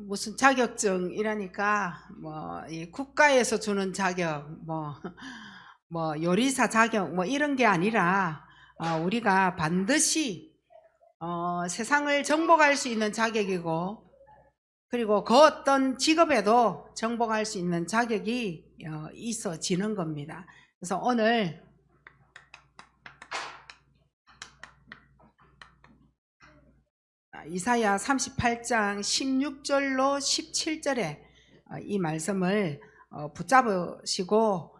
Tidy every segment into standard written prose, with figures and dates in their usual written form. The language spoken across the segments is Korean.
무슨 자격증이라니까 이 국가에서 주는 자격 요리사 자격 이런 게 아니라 우리가 반드시 세상을 정복할 수 있는 자격이고, 그리고 그 어떤 직업에도 정복할 수 있는 자격이 있어지는 겁니다. 그래서 오늘 이사야 38장 16절로 17절에 이 말씀을 붙잡으시고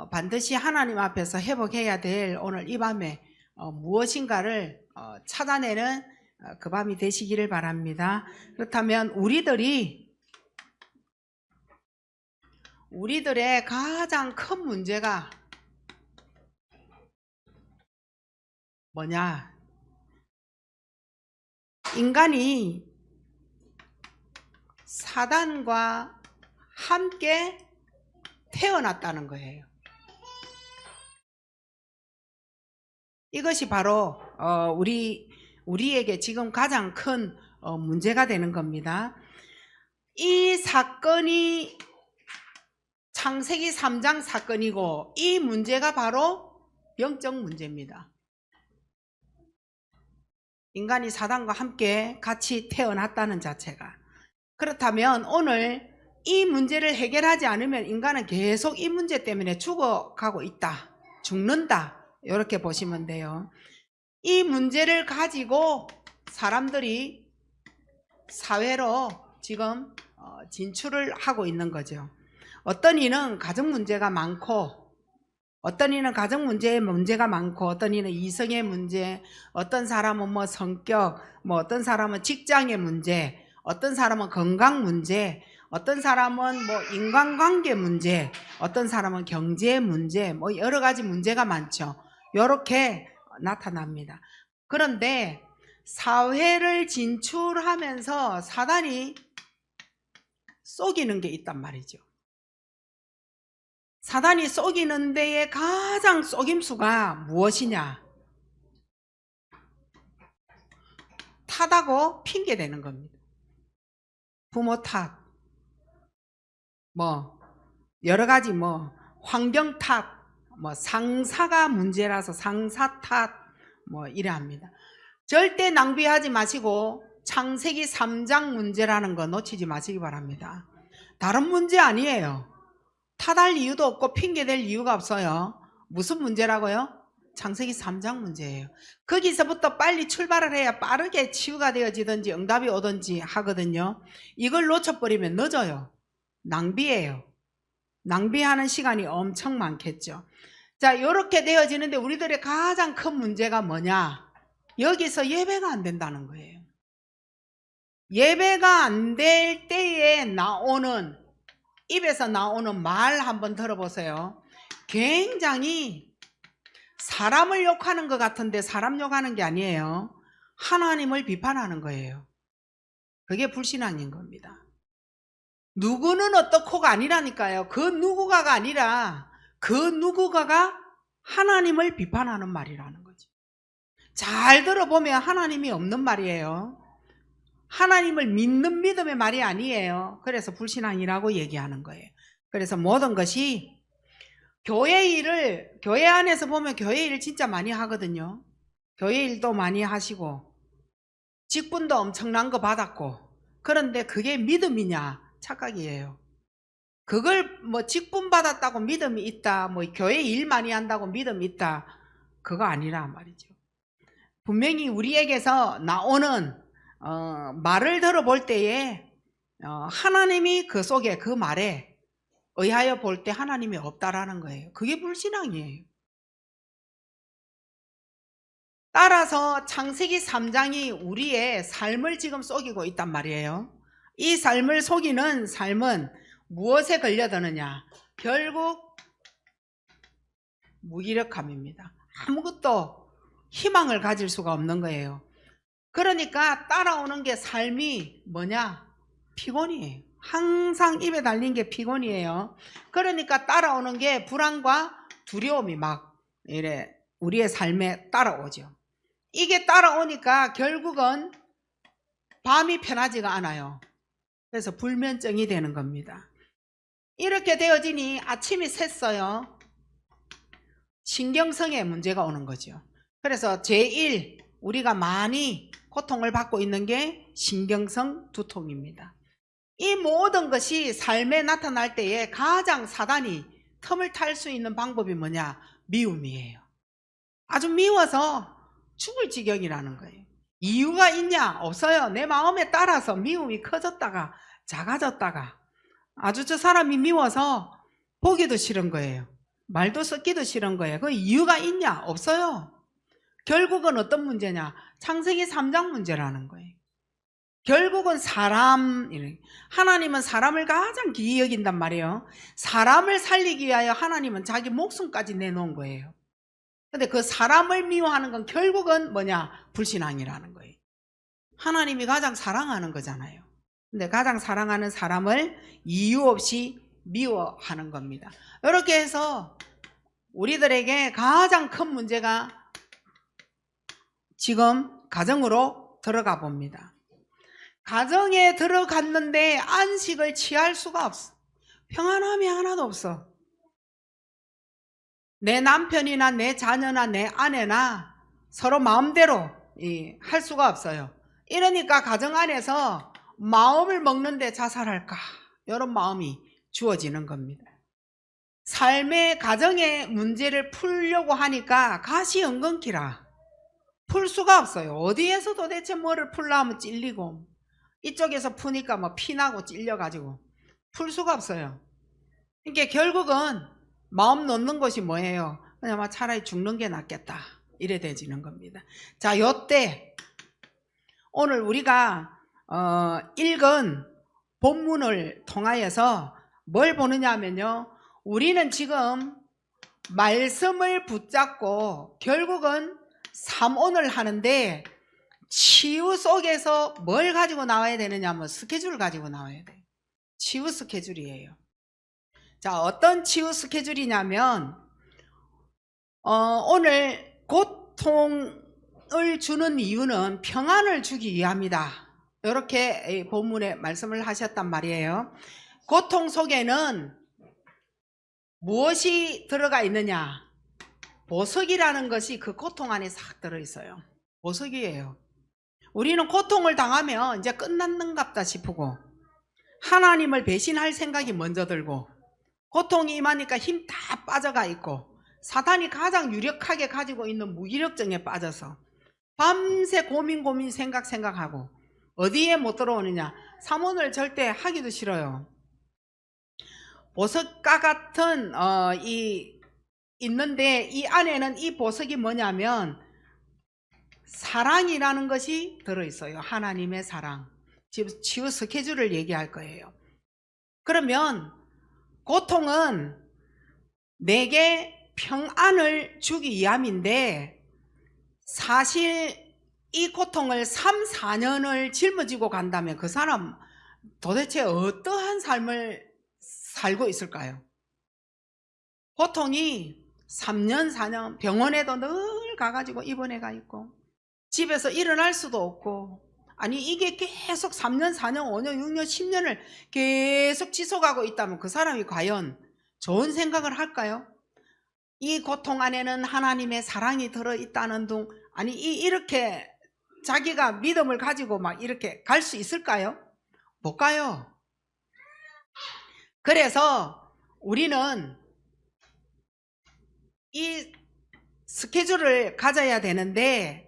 반드시 하나님 앞에서 회복해야 될 오늘 이 밤에 무엇인가를 찾아내는 그 밤이 되시기를 바랍니다. 그렇다면 우리들의 가장 큰 문제가 뭐냐? 인간이 사단과 함께 태어났다는 거예요. 이것이 바로 우리에게 지금 가장 큰 문제가 되는 겁니다. 이 사건이 창세기 3장 사건이고, 이 문제가 바로 영적 문제입니다. 인간이 사단과 함께 같이 태어났다는 자체가. 그렇다면 오늘 이 문제를 해결하지 않으면 인간은 계속 이 문제 때문에 죽어가고 있다, 죽는다, 이렇게 보시면 돼요. 이 문제를 가지고 사람들이 사회로 지금 진출을 하고 있는 거죠. 어떤 이는 가정 문제가 많고, 어떤 이는 가정 문제가 많고, 어떤 이는 이성의 문제, 어떤 사람은 성격, 어떤 사람은 직장의 문제, 어떤 사람은 건강 문제, 어떤 사람은 인간관계 문제, 어떤 사람은 경제 문제, 여러 가지 문제가 많죠. 이렇게 나타납니다. 그런데 사회를 진출하면서 사단이 속이는 게 있단 말이죠. 사단이 속이는 데에 가장 속임수가 무엇이냐? 탓하고 핑계대는 겁니다. 부모 탓, 여러 가지 환경 탓, 상사가 문제라서 상사 탓, 이래 합니다. 절대 낭비하지 마시고 창세기 3장 문제라는 거 놓치지 마시기 바랍니다. 다른 문제 아니에요. 탓할 이유도 없고 핑계댈 이유가 없어요. 무슨 문제라고요? 창세기 3장 문제예요. 거기서부터 빨리 출발을 해야 빠르게 치유가 되어지든지 응답이 오든지 하거든요. 이걸 놓쳐버리면 늦어요. 낭비예요. 낭비하는 시간이 엄청 많겠죠. 자, 이렇게 되어지는데 우리들의 가장 큰 문제가 뭐냐? 여기서 예배가 안 된다는 거예요. 예배가 안 될 때에 입에서 나오는 말 한번 들어보세요. 굉장히 사람을 욕하는 것 같은데 사람 욕하는 게 아니에요. 하나님을 비판하는 거예요. 그게 불신앙인 겁니다. 누구는 어떻고가 아니라니까요. 그 누구가가 아니라 그 누구가가 하나님을 비판하는 말이라는 거죠. 잘 들어보면 하나님이 없는 말이에요. 하나님을 믿는 믿음의 말이 아니에요. 그래서 불신앙이라고 얘기하는 거예요. 그래서 모든 것이 교회 안에서 보면 교회 일 진짜 많이 하거든요. 교회 일도 많이 하시고 직분도 엄청난 거 받았고, 그런데 그게 믿음이냐? 착각이에요. 그걸 직분 받았다고 믿음이 있다, 교회 일 많이 한다고 믿음이 있다, 그거 아니라 말이죠. 분명히 우리에게서 나오는 말을 들어볼 때에 하나님이 그 속에 그 말에 의하여 볼 때 하나님이 없다라는 거예요. 그게 불신앙이에요. 따라서 창세기 3장이 우리의 삶을 지금 속이고 있단 말이에요. 이 삶을 속이는 삶은 무엇에 걸려드느냐? 결국 무기력함입니다. 아무것도 희망을 가질 수가 없는 거예요. 그러니까 따라오는 게 삶이 뭐냐? 피곤이에요. 항상 입에 달린 게 피곤이에요. 그러니까 따라오는 게 불안과 두려움이 이래 우리의 삶에 따라오죠. 이게 따라오니까 결국은 밤이 편하지가 않아요. 그래서 불면증이 되는 겁니다. 이렇게 되어지니 아침이 샜어요. 신경성에 문제가 오는 거죠. 그래서 제1 우리가 많이 고통을 받고 있는 게 신경성 두통입니다. 이 모든 것이 삶에 나타날 때에 가장 사단이 틈을 탈 수 있는 방법이 뭐냐? 미움이에요. 아주 미워서 죽을 지경이라는 거예요. 이유가 있냐? 없어요. 내 마음에 따라서 미움이 커졌다가 작아졌다가 아주 저 사람이 미워서 보기도 싫은 거예요. 말도 섞기도 싫은 거예요. 그 이유가 있냐? 없어요. 결국은 어떤 문제냐? 창세기 3장 문제라는 거예요. 결국은 사람, 하나님은 사람을 가장 귀히 여긴단 말이에요. 사람을 살리기 위하여 하나님은 자기 목숨까지 내놓은 거예요. 근데 그 사람을 미워하는 건 결국은 뭐냐? 불신앙이라는 거예요. 하나님이 가장 사랑하는 거잖아요. 근데 가장 사랑하는 사람을 이유 없이 미워하는 겁니다. 이렇게 해서 우리들에게 가장 큰 문제가 지금 가정으로 들어가 봅니다. 가정에 들어갔는데 안식을 취할 수가 없어. 평안함이 하나도 없어. 내 남편이나 내 자녀나 내 아내나 서로 마음대로 할 수가 없어요. 이러니까 가정 안에서 마음을 먹는데 자살할까? 이런 마음이 주어지는 겁니다. 삶의 가정의 문제를 풀려고 하니까 가시연금키라. 풀 수가 없어요. 어디에서 도대체 뭐를 풀라 하면 찔리고 이쪽에서 푸니까 뭐 피나고 찔려가지고 풀 수가 없어요. 그러니까 결국은 마음 놓는 것이 뭐예요? 그냥 차라리 죽는 게 낫겠다 이래 되지는 겁니다. 자, 요때 오늘 우리가 읽은 본문을 통하여서 뭘 보느냐 하면요, 우리는 지금 말씀을 붙잡고 결국은 삼온을 하는데 치유 속에서 뭘 가지고 나와야 되느냐 하면 스케줄을 가지고 나와야 돼요. 치유 스케줄이에요. 자, 어떤 치유 스케줄이냐면 오늘 고통을 주는 이유는 평안을 주기 위함이다. 이렇게 본문에 말씀을 하셨단 말이에요. 고통 속에는 무엇이 들어가 있느냐? 보석이라는 것이 그 고통 안에 싹 들어있어요. 보석이에요. 우리는 고통을 당하면 이제 끝났는갑다 싶고 하나님을 배신할 생각이 먼저 들고 고통이 임하니까 힘 다 빠져가 있고 사탄이 가장 유력하게 가지고 있는 무기력증에 빠져서 밤새 고민 생각하고 어디에 못 들어오느냐? 삼원을 절대 하기도 싫어요. 보석과 같은 있는데 이 안에는 이 보석이 뭐냐면 사랑이라는 것이 들어있어요. 하나님의 사랑. 지금 치유 스케줄을 얘기할 거예요. 그러면 고통은 내게 평안을 주기 위함인데 사실 이 고통을 3, 4년을 짊어지고 간다면 그 사람 도대체 어떠한 삶을 살고 있을까요? 고통이 3년, 4년 병원에도 늘 가가지고 입원해 가 있고 집에서 일어날 수도 없고 아니 이게 계속 3년, 4년, 5년, 6년, 10년을 계속 지속하고 있다면 그 사람이 과연 좋은 생각을 할까요? 이 고통 안에는 하나님의 사랑이 들어있다는 둥 아니 이렇게 자기가 믿음을 가지고 막 이렇게 갈 수 있을까요? 못 가요. 그래서 우리는 이 스케줄을 가져야 되는데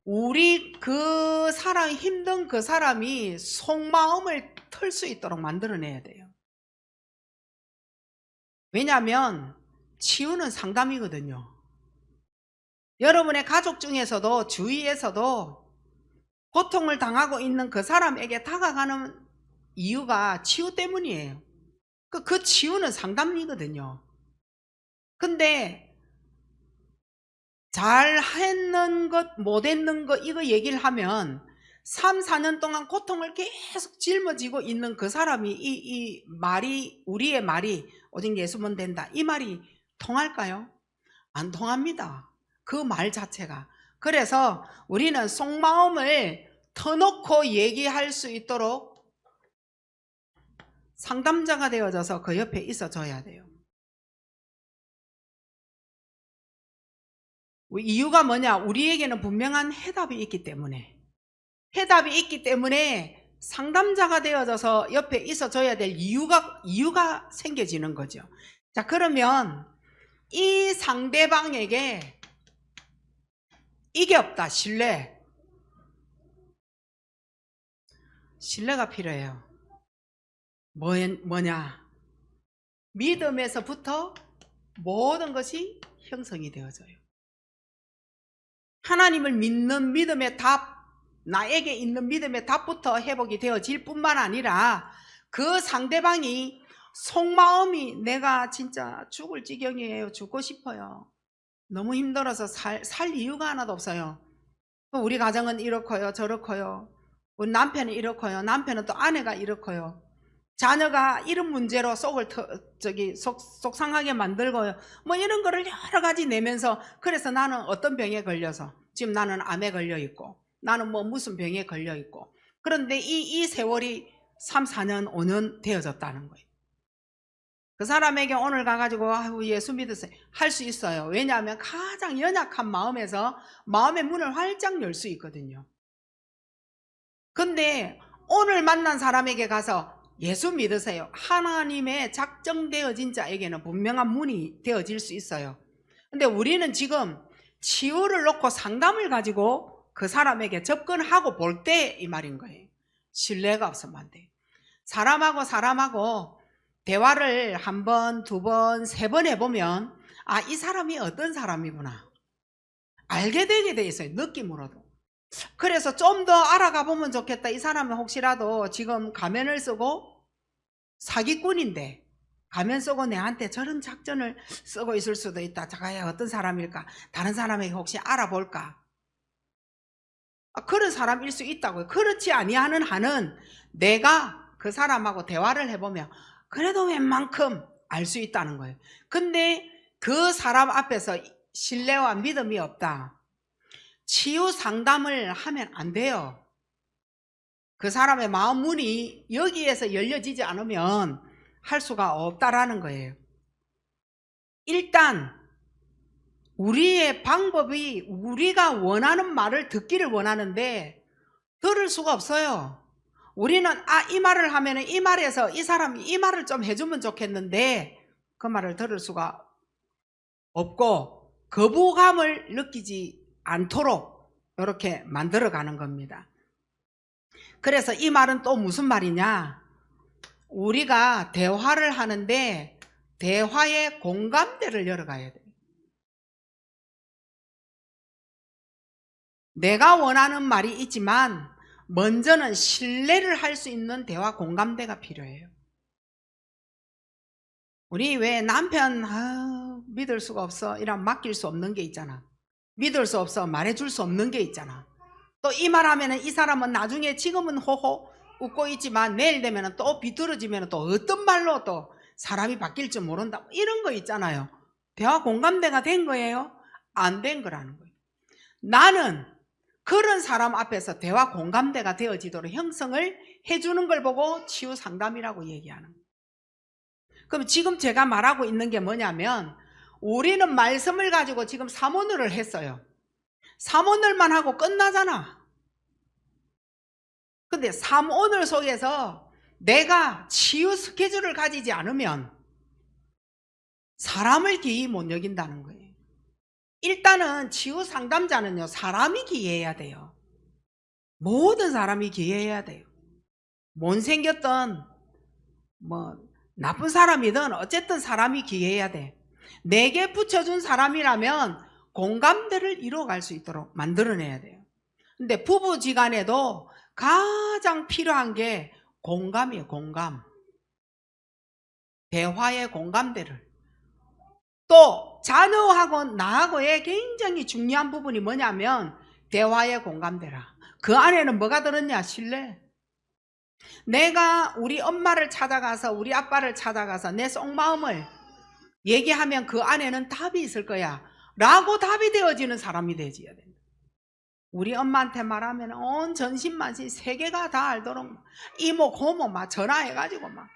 우리 그 사람 힘든 그 사람이 속마음을 털 수 있도록 만들어내야 돼요. 왜냐하면 치유는 상담이거든요. 여러분의 가족 중에서도 주위에서도 고통을 당하고 있는 그 사람에게 다가가는 이유가 치유 때문이에요. 그 치유는 상담이거든요. 근데 잘 했는 것, 못 했는 것 이거 얘기를 하면 3, 4년 동안 고통을 계속 짊어지고 있는 그 사람이 이 말이 우리의 말이 오직 예수면 된다 이 말이 통할까요? 안 통합니다. 그 말 자체가. 그래서 우리는 속마음을 터놓고 얘기할 수 있도록 상담자가 되어져서 그 옆에 있어줘야 돼요. 이유가 뭐냐? 우리에게는 분명한 해답이 있기 때문에. 해답이 있기 때문에 상담자가 되어져서 옆에 있어줘야 될 이유가 생겨지는 거죠. 자, 그러면 이 상대방에게 이게 없다. 신뢰가 필요해요. 뭐냐? 믿음에서부터 모든 것이 형성이 되어져요. 하나님을 믿는 믿음의 답, 나에게 있는 믿음의 답부터 회복이 되어질 뿐만 아니라 그 상대방이 속마음이 내가 진짜 죽을 지경이에요. 죽고 싶어요. 너무 힘들어서 살 이유가 하나도 없어요. 우리 가정은 이렇고요, 저렇고요. 우리 남편은 이렇고요, 남편은 또 아내가 이렇고요. 자녀가 이런 문제로 속을 속상하게 만들고요. 뭐 이런 거를 여러 가지 내면서 그래서 나는 어떤 병에 걸려서 지금 나는 암에 걸려 있고 나는 뭐 무슨 병에 걸려 있고 그런데 이 세월이 3, 4년, 5년 되어졌다는 거예요. 그 사람에게 오늘 가가지고 예수 믿으세요 할 수 있어요. 왜냐하면 가장 연약한 마음에서 마음의 문을 활짝 열 수 있거든요. 근데 오늘 만난 사람에게 가서 예수 믿으세요. 하나님의 작정되어진 자에게는 분명한 문이 되어질 수 있어요. 근데 우리는 지금 치유를 놓고 상담을 가지고 그 사람에게 접근하고 볼 때 이 말인 거예요. 신뢰가 없으면 안 돼요. 사람하고 대화를 한 번, 두 번, 세 번 해보면 이 사람이 어떤 사람이구나 알게 되게 돼 있어요. 느낌으로도. 그래서 좀 더 알아가 보면 좋겠다. 이 사람은 혹시라도 지금 가면을 쓰고 사기꾼인데 가면 쓰고 내한테 저런 작전을 쓰고 있을 수도 있다. 자가야 어떤 사람일까? 다른 사람에게 혹시 알아볼까? 그런 사람일 수 있다고요. 그렇지 아니하는 한은 내가 그 사람하고 대화를 해보면 그래도 웬만큼 알 수 있다는 거예요. 근데 그 사람 앞에서 신뢰와 믿음이 없다. 치유 상담을 하면 안 돼요. 그 사람의 마음 문이 여기에서 열려지지 않으면 할 수가 없다라는 거예요. 일단 우리의 방법이 우리가 원하는 말을 듣기를 원하는데 들을 수가 없어요. 우리는 이 말을 하면 이 말에서 이 사람이 이 말을 좀 해주면 좋겠는데 그 말을 들을 수가 없고 거부감을 느끼지 않도록 이렇게 만들어가는 겁니다. 그래서 이 말은 또 무슨 말이냐? 우리가 대화를 하는데 대화의 공감대를 열어가야 돼요. 내가 원하는 말이 있지만 먼저는 신뢰를 할 수 있는 대화 공감대가 필요해요. 우리 왜 남편 믿을 수가 없어 이런 맡길 수 없는 게 있잖아. 믿을 수 없어 말해줄 수 없는 게 있잖아. 또 이 말하면 이 사람은 나중에 지금은 호호 웃고 있지만 내일 되면 또 비뚤어지면 또 어떤 말로 또 사람이 바뀔 줄 모른다. 이런 거 있잖아요. 대화 공감대가 된 거예요? 안 된 거라는 거예요. 나는 그런 사람 앞에서 대화 공감대가 되어지도록 형성을 해주는 걸 보고 치유 상담이라고 얘기하는 거예요. 그럼 지금 제가 말하고 있는 게 뭐냐면 우리는 말씀을 가지고 지금 사모늘을 했어요. 사모늘만 하고 끝나잖아. 근데 사모늘 속에서 내가 치유 스케줄을 가지지 않으면 사람을 기이 못 여긴다는 거예요. 일단은 치유 상담자는요, 사람이 기이해야 돼요. 모든 사람이 기이해야 돼요. 못생겼던 뭐 나쁜 사람이든 어쨌든 사람이 기이해야 돼. 내게 붙여준 사람이라면 공감대를 이루어갈 수 있도록 만들어내야 돼요. 근데 부부지간에도 가장 필요한 게 공감이에요. 공감. 대화의 공감대를. 또 자녀하고 나하고의 굉장히 중요한 부분이 뭐냐면 대화의 공감대라. 그 안에는 뭐가 들었냐? 신뢰. 내가 우리 엄마를 찾아가서 우리 아빠를 찾아가서 내 속마음을 얘기하면 그 안에는 답이 있을 거야 라고 답이 되어지는 사람이 되어야 된다. 우리 엄마한테 말하면 온 전신만신 세계가 다 알도록 이모 고모 막 전화해가지고 막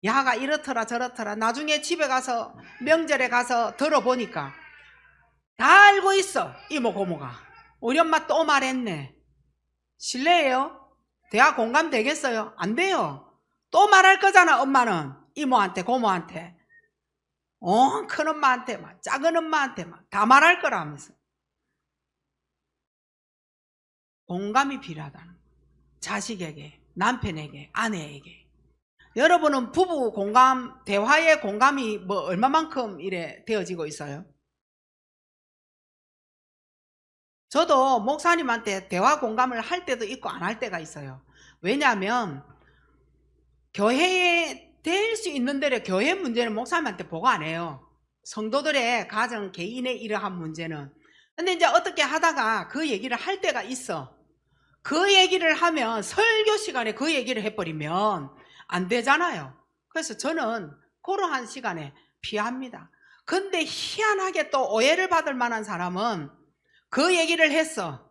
야가 이렇더라 저렇더라. 나중에 집에 가서 명절에 가서 들어보니까 다 알고 있어. 이모 고모가. 우리 엄마 또 말했네. 실례예요? 대화 공감 되겠어요? 안 돼요. 또 말할 거잖아. 엄마는 이모한테 고모한테 큰 엄마한테 막 작은 엄마한테 막 다 말할 거라 하면서. 공감이 필요하다는 거예요. 자식에게, 남편에게, 아내에게. 여러분은 부부 공감, 대화의 공감이 뭐 얼마만큼 이래 되어지고 있어요? 저도 목사님한테 대화 공감을 할 때도 있고 안 할 때가 있어요. 왜냐하면 교회에 될 수 있는 대로 교회 문제는 목사님한테 보고 안 해요. 성도들의 가정, 개인의 이러한 문제는. 근데 이제 어떻게 하다가 그 얘기를 할 때가 있어. 그 얘기를 하면 설교 시간에 그 얘기를 해버리면 안 되잖아요. 그래서 저는 그러한 시간에 피합니다. 근데 희한하게 또 오해를 받을 만한 사람은 그 얘기를 했어.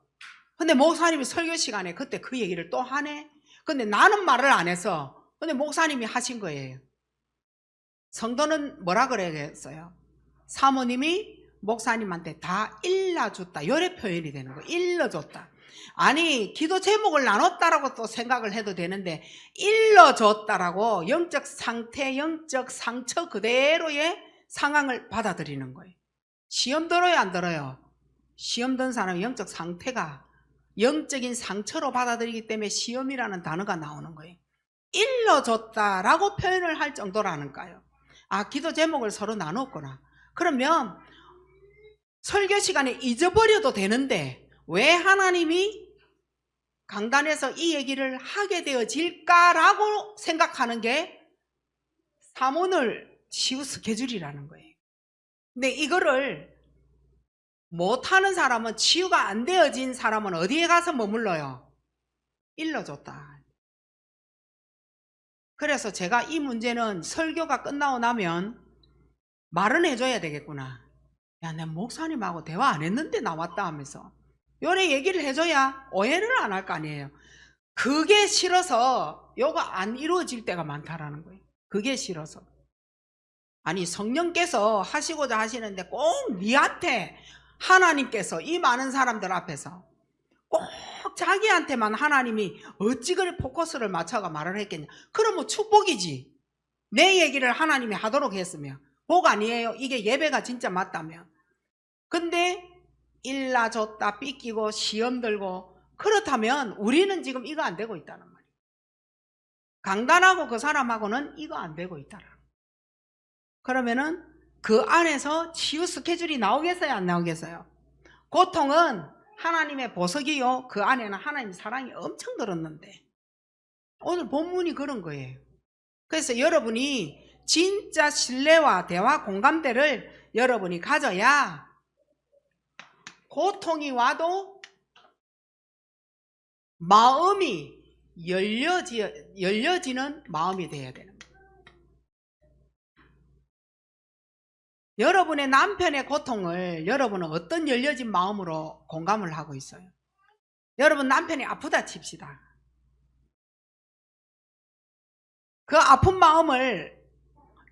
근데 목사님이 설교 시간에 그때 그 얘기를 또 하네. 근데 나는 말을 안 해서 근데 목사님이 하신 거예요. 성도는 뭐라 그래야겠어요? 사모님이 목사님한테 다 일러줬다. 요래 표현이 되는 거예요. 일러줬다. 아니 기도 제목을 나눴다라고 또 생각을 해도 되는데 일러줬다라고 영적 상태, 영적 상처 그대로의 상황을 받아들이는 거예요. 시험 들어요 안 들어요? 시험 든 사람은 영적 상태가 영적인 상처로 받아들이기 때문에 시험이라는 단어가 나오는 거예요. 일러줬다라고 표현을 할 정도라는가요? 아, 기도 제목을 서로 나눴구나. 그러면 설교 시간에 잊어버려도 되는데 왜 하나님이 강단에서 이 얘기를 하게 되어질까라고 생각하는 게 사문을 치유 스케줄이라는 거예요. 근데 이거를 못하는 사람은, 치유가 안 되어진 사람은 어디에 가서 머물러요? 일러줬다. 그래서 제가 이 문제는 설교가 끝나고 나면 말은 해줘야 되겠구나. 야, 내 목사님하고 대화 안 했는데 나왔다 하면서 요래 얘기를 해줘야 오해를 안 할 거 아니에요. 그게 싫어서 요가 안 이루어질 때가 많다라는 거예요. 그게 싫어서. 아니 성령께서 하시고자 하시는데 꼭 니한테 하나님께서 이 많은 사람들 앞에서 꼭 자기한테만 하나님이 어찌 그리 포커스를 맞춰가 말을 했겠냐. 그럼 뭐 축복이지. 내 얘기를 하나님이 하도록 했으면 복 아니에요. 이게 예배가 진짜 맞다면. 근데 일러줬다 삐끼고 시험 들고 그렇다면 우리는 지금 이거 안 되고 있다는 말이에요. 강단하고 그 사람하고는 이거 안 되고 있다는. 그러면은 그 안에서 치유 스케줄이 나오겠어요 안 나오겠어요? 고통은 하나님의 보석이요. 그 안에는 하나님 사랑이 엄청 들었는데 오늘 본문이 그런 거예요. 그래서 여러분이 진짜 신뢰와 대화 공감대를 여러분이 가져야 고통이 와도 마음이 열려지는 마음이 되어야 되는 거예요. 여러분의 남편의 고통을 여러분은 어떤 열려진 마음으로 공감을 하고 있어요? 여러분 남편이 아프다 칩시다. 그 아픈 마음을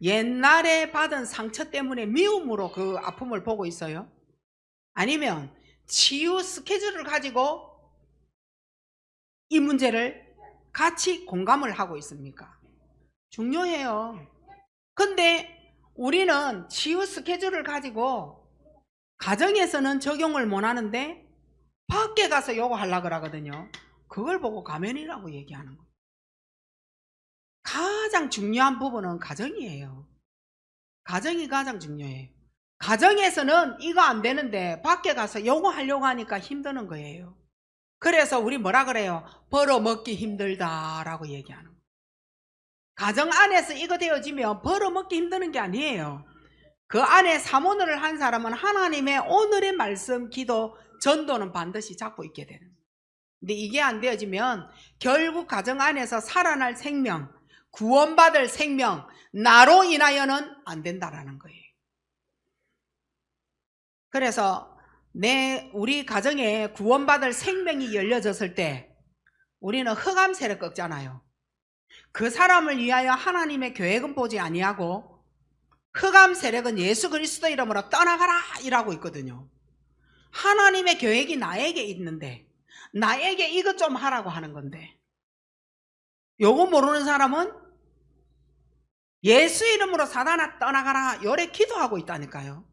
옛날에 받은 상처 때문에 미움으로 그 아픔을 보고 있어요? 아니면 치유 스케줄을 가지고 이 문제를 같이 공감을 하고 있습니까? 중요해요. 근데 우리는 치유 스케줄을 가지고 가정에서는 적용을 못 하는데 밖에 가서 요거 하려고 그러거든요. 그걸 보고 가면이라고 얘기하는 거예요. 가장 중요한 부분은 가정이에요. 가정이 가장 중요해요. 가정에서는 이거 안 되는데 밖에 가서 요거 하려고 하니까 힘드는 거예요. 그래서 우리 뭐라 그래요? 벌어먹기 힘들다라고 얘기하는 거예요. 가정 안에서 이거 되어지면 벌어먹기 힘드는 게 아니에요. 그 안에 사모를 한 사람은 하나님의 오늘의 말씀, 기도, 전도는 반드시 잡고 있게 되는 거예요. 근데 이게 안 되어지면 결국 가정 안에서 살아날 생명, 구원받을 생명, 나로 인하여는 안 된다라는 거예요. 그래서 우리 가정에 구원받을 생명이 열려졌을 때 우리는 흑암세를 꺾잖아요. 그 사람을 위하여 하나님의 계획은 보지 아니하고 흑암 세력은 예수 그리스도 이름으로 떠나가라 이라고 있거든요. 하나님의 계획이 나에게 있는데 나에게 이것 좀 하라고 하는 건데, 요거 모르는 사람은 예수 이름으로 사단아 떠나가라 요래 기도하고 있다니까요.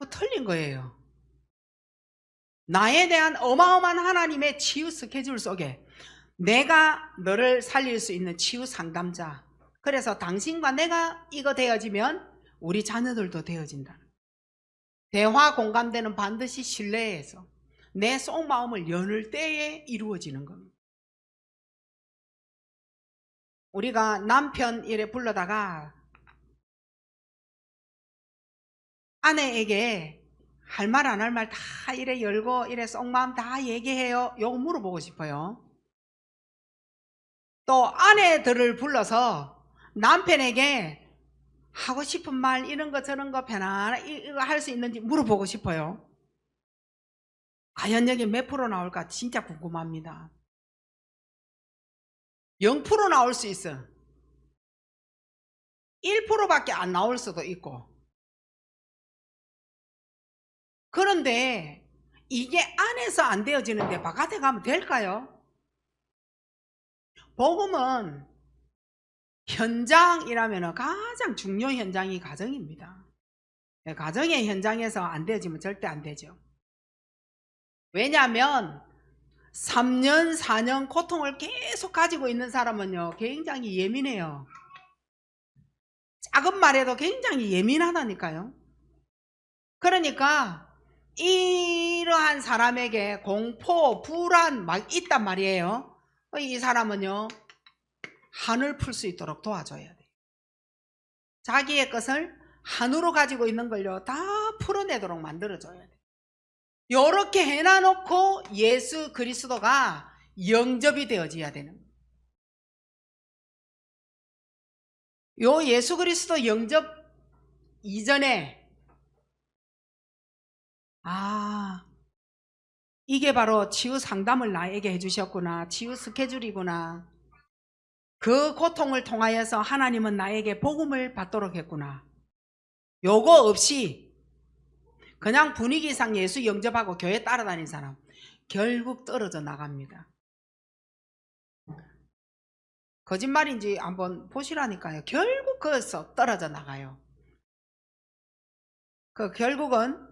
틀린 거예요. 나에 대한 어마어마한 하나님의 치유 스케줄 속에 내가 너를 살릴 수 있는 치유 상담자, 그래서 당신과 내가 이거 되어지면 우리 자녀들도 되어진다. 대화 공감대는 반드시 신뢰해서 내 속마음을 여는 때에 이루어지는 겁니다. 우리가 남편 이래 불러다가 아내에게 할 말 안 할 말 다 이래 열고 이래 속마음 다 얘기해요. 요거 물어보고 싶어요. 또 아내들을 불러서 남편에게 하고 싶은 말 이런 거 저런 거 편안하게 이거 할 수 있는지 물어보고 싶어요. 과연 여기 몇 프로 나올까 진짜 궁금합니다. 0% 나올 수 있어. 1%밖에 안 나올 수도 있고. 그런데 이게 안에서 안 되어지는데 바깥에 가면 될까요? 복음은 현장이라면 가장 중요한 현장이 가정입니다. 가정의 현장에서 안 되어지면 절대 안 되죠. 왜냐하면 3년 4년 고통을 계속 가지고 있는 사람은요 굉장히 예민해요. 작은 말에도 굉장히 예민하다니까요. 그러니까 이러한 사람에게 공포, 불안 막 있단 말이에요. 이 사람은요 한을 풀 수 있도록 도와줘야 돼요. 자기의 것을 한으로 가지고 있는 걸요 다 풀어내도록 만들어줘야 돼요. 이렇게 해놔놓고 예수 그리스도가 영접이 되어져야 되는 거예요. 요 예수 그리스도 영접 이전에 이게 바로 치유 상담을 나에게 해주셨구나, 치유 스케줄이구나, 그 고통을 통하여서 하나님은 나에게 복음을 받도록 했구나, 요거 없이 그냥 분위기상 예수 영접하고 교회 따라다니는 사람 결국 떨어져 나갑니다. 거짓말인지 한번 보시라니까요. 결국 거기서 떨어져 나가요. 결국은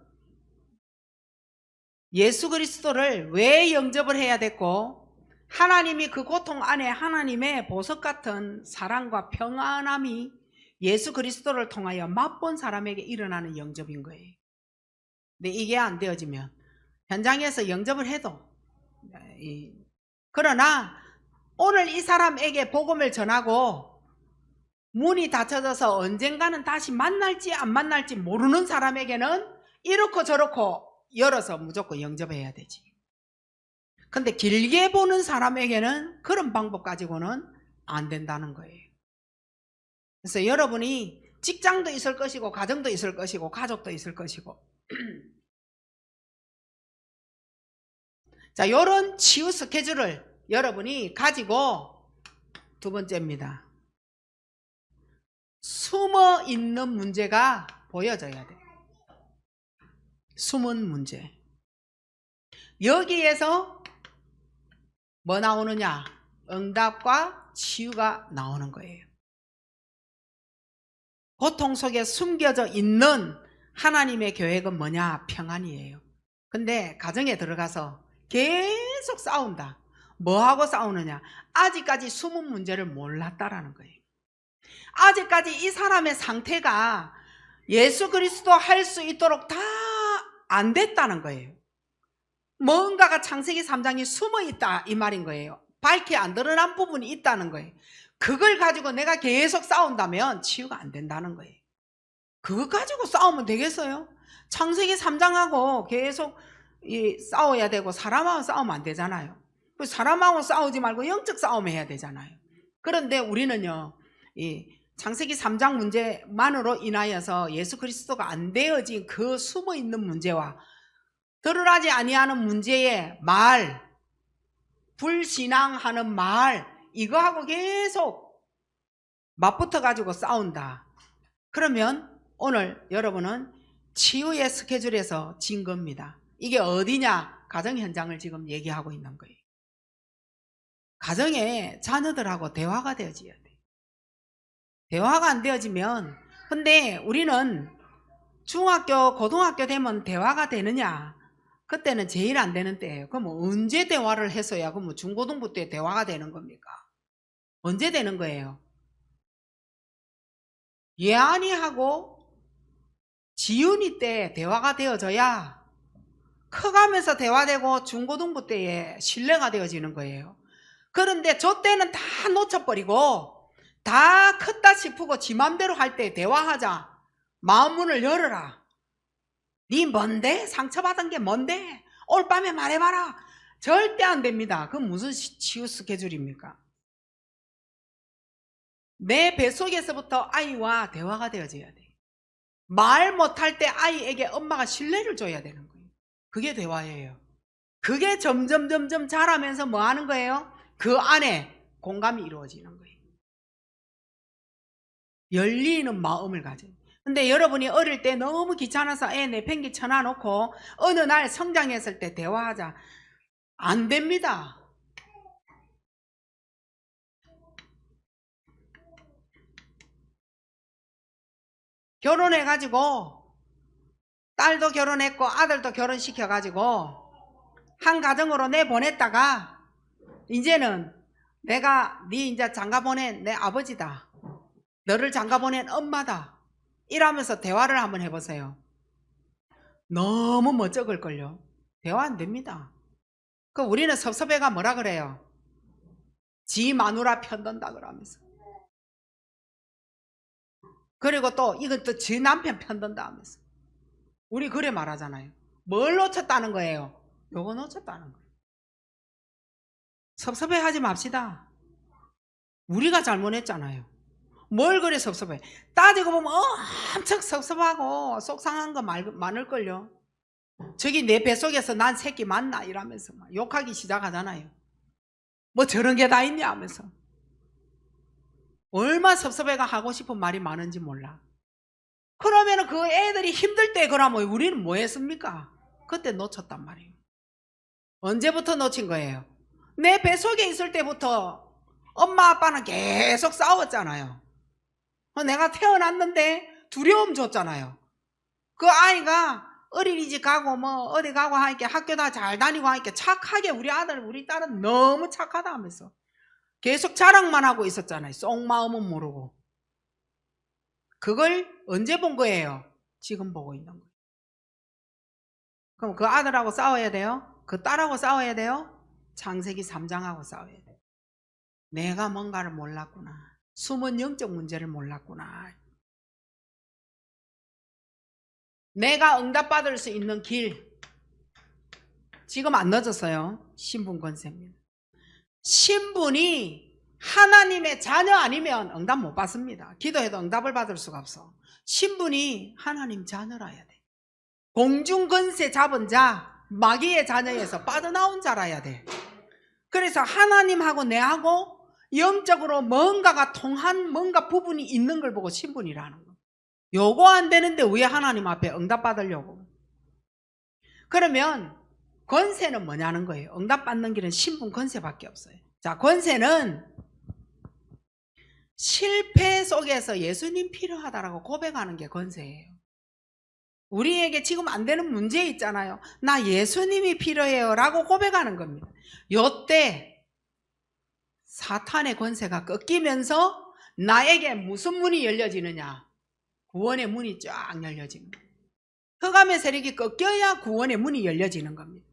예수 그리스도를 왜 영접을 해야 됐고, 하나님이 그 고통 안에 하나님의 보석 같은 사랑과 평안함이 예수 그리스도를 통하여 맛본 사람에게 일어나는 영접인 거예요. 근데 이게 안 되어지면 현장에서 영접을 해도, 그러나 오늘 이 사람에게 복음을 전하고 문이 닫혀져서 언젠가는 다시 만날지 안 만날지 모르는 사람에게는 이렇고 저렇고 열어서 무조건 영접해야 되지. 근데 길게 보는 사람에게는 그런 방법 가지고는 안 된다는 거예요. 그래서 여러분이 직장도 있을 것이고 가정도 있을 것이고 가족도 있을 것이고 자, 이런 치유 스케줄을 여러분이 가지고, 두 번째입니다. 숨어 있는 문제가 보여져야 돼. 숨은 문제. 여기에서 뭐 나오느냐? 응답과 치유가 나오는 거예요. 고통 속에 숨겨져 있는 하나님의 계획은 뭐냐? 평안이에요. 근데 가정에 들어가서 계속 싸운다. 뭐하고 싸우느냐? 아직까지 숨은 문제를 몰랐다라는 거예요. 아직까지 이 사람의 상태가 예수 그리스도 할 수 있도록 다 안 됐다는 거예요. 뭔가가 창세기 3장이 숨어 있다 이 말인 거예요. 밝게 안 드러난 부분이 있다는 거예요. 그걸 가지고 내가 계속 싸운다면 치유가 안 된다는 거예요. 그거 가지고 싸우면 되겠어요? 창세기 3장하고 계속 싸워야 되고 사람하고 싸우면 안 되잖아요. 사람하고 싸우지 말고 영적 싸움 해야 되잖아요. 그런데 우리는요, 창세기 3장 문제만으로 인하여서 예수 그리스도가 안 되어진 그 숨어있는 문제와 드러나지 아니하는 문제의 말, 불신앙하는 말, 이거하고 계속 맞붙어 가지고 싸운다. 그러면 오늘 여러분은 치유의 스케줄에서 진 겁니다. 이게 어디냐? 가정 현장을 지금 얘기하고 있는 거예요. 가정에 자녀들하고 대화가 되어져야 돼. 대화가 안 되어지면, 근데 우리는 중학교, 고등학교 되면 대화가 되느냐? 그때는 제일 안 되는 때예요. 그럼 언제 대화를 해서야 그럼 중고등부 때 대화가 되는 겁니까? 언제 되는 거예요? 예안이하고 지윤이 때 대화가 되어져야 커가면서 대화되고 중고등부 때에 신뢰가 되어지는 거예요. 그런데 저 때는 다 놓쳐버리고 다 컸다 싶고 지 맘대로 할 때 대화하자. 마음 문을 열어라. 네 뭔데? 상처받은 게 뭔데? 오늘 밤에 말해봐라. 절대 안 됩니다. 그건 무슨 치유 스케줄입니까? 내 뱃속에서부터 아이와 대화가 되어져야 돼. 말 못할 때 아이에게 엄마가 신뢰를 줘야 되는 거예요. 그게 대화예요. 그게 점점 자라면서 뭐 하는 거예요? 그 안에 공감이 이루어지는 거예요. 열리는 마음을 가져요. 근데 여러분이 어릴 때 너무 귀찮아서 애 내팽개 쳐놔놓고 어느 날 성장했을 때 대화하자. 안 됩니다. 결혼해가지고 딸도 결혼했고 아들도 결혼시켜가지고 한 가정으로 내보냈다가 이제는 내가 네 이제 장가보낸 내 아버지다. 너를 장가보낸 엄마다. 이러면서 대화를 한번 해보세요. 너무 멋쩍을걸요. 대화 안 됩니다. 그 우리는 섭섭해가 뭐라 그래요? 지 마누라 편든다 그러면서. 그리고 또 이건 또 지 남편 편든다 하면서. 우리 그래 말하잖아요. 뭘 놓쳤다는 거예요? 요거 놓쳤다는 거예요. 섭섭해하지 맙시다. 우리가 잘못했잖아요. 뭘 그래 섭섭해. 따지고 보면 엄청 섭섭하고 속상한 거 많을걸요. 저기 내 뱃속에서 난 새끼 맞나 이러면서 막 욕하기 시작하잖아요. 뭐 저런 게 다 있냐 하면서. 얼마 섭섭해가 하고 싶은 말이 많은지 몰라. 그러면 그 애들이 힘들 때 그러면 우리는 뭐 했습니까? 그때 놓쳤단 말이에요. 언제부터 놓친 거예요? 내 뱃속에 있을 때부터 엄마 아빠는 계속 싸웠잖아요. 내가 태어났는데 두려움 줬잖아요. 그 아이가 어린이집 가고 뭐 어디 가고 하니까 학교 다 잘 다니고 하니까 착하게 우리 아들 우리 딸은 너무 착하다 하면서 계속 자랑만 하고 있었잖아요. 속마음은 모르고. 그걸 언제 본 거예요? 지금 보고 있는 거예요. 그럼 그 아들하고 싸워야 돼요? 그 딸하고 싸워야 돼요? 창세기 3장하고 싸워야 돼요. 내가 뭔가를 몰랐구나. 숨은 영적 문제를 몰랐구나. 내가 응답받을 수 있는 길. 지금 안 늦었어요. 신분 권세입니다. 신분이 하나님의 자녀 아니면 응답 못 받습니다. 기도해도 응답을 받을 수가 없어. 신분이 하나님 자녀라야 돼. 공중 권세 잡은 자, 마귀의 자녀에서 빠져나온 자라야 돼. 그래서 하나님하고 내하고 영적으로 뭔가가 통한 뭔가 부분이 있는 걸 보고 신분이라는 거. 요거 안 되는데 왜 하나님 앞에 응답 받으려고? 그러면 권세는 뭐냐는 거예요. 응답 받는 길은 신분 권세밖에 없어요. 자, 권세는 실패 속에서 예수님 필요하다라고 고백하는 게 권세예요. 우리에게 지금 안 되는 문제 있잖아요. 나 예수님이 필요해요 라고 고백하는 겁니다. 요때 사탄의 권세가 꺾이면서 나에게 무슨 문이 열려지느냐? 구원의 문이 쫙 열려집니다. 흑암의 세력이 꺾여야 구원의 문이 열려지는 겁니다.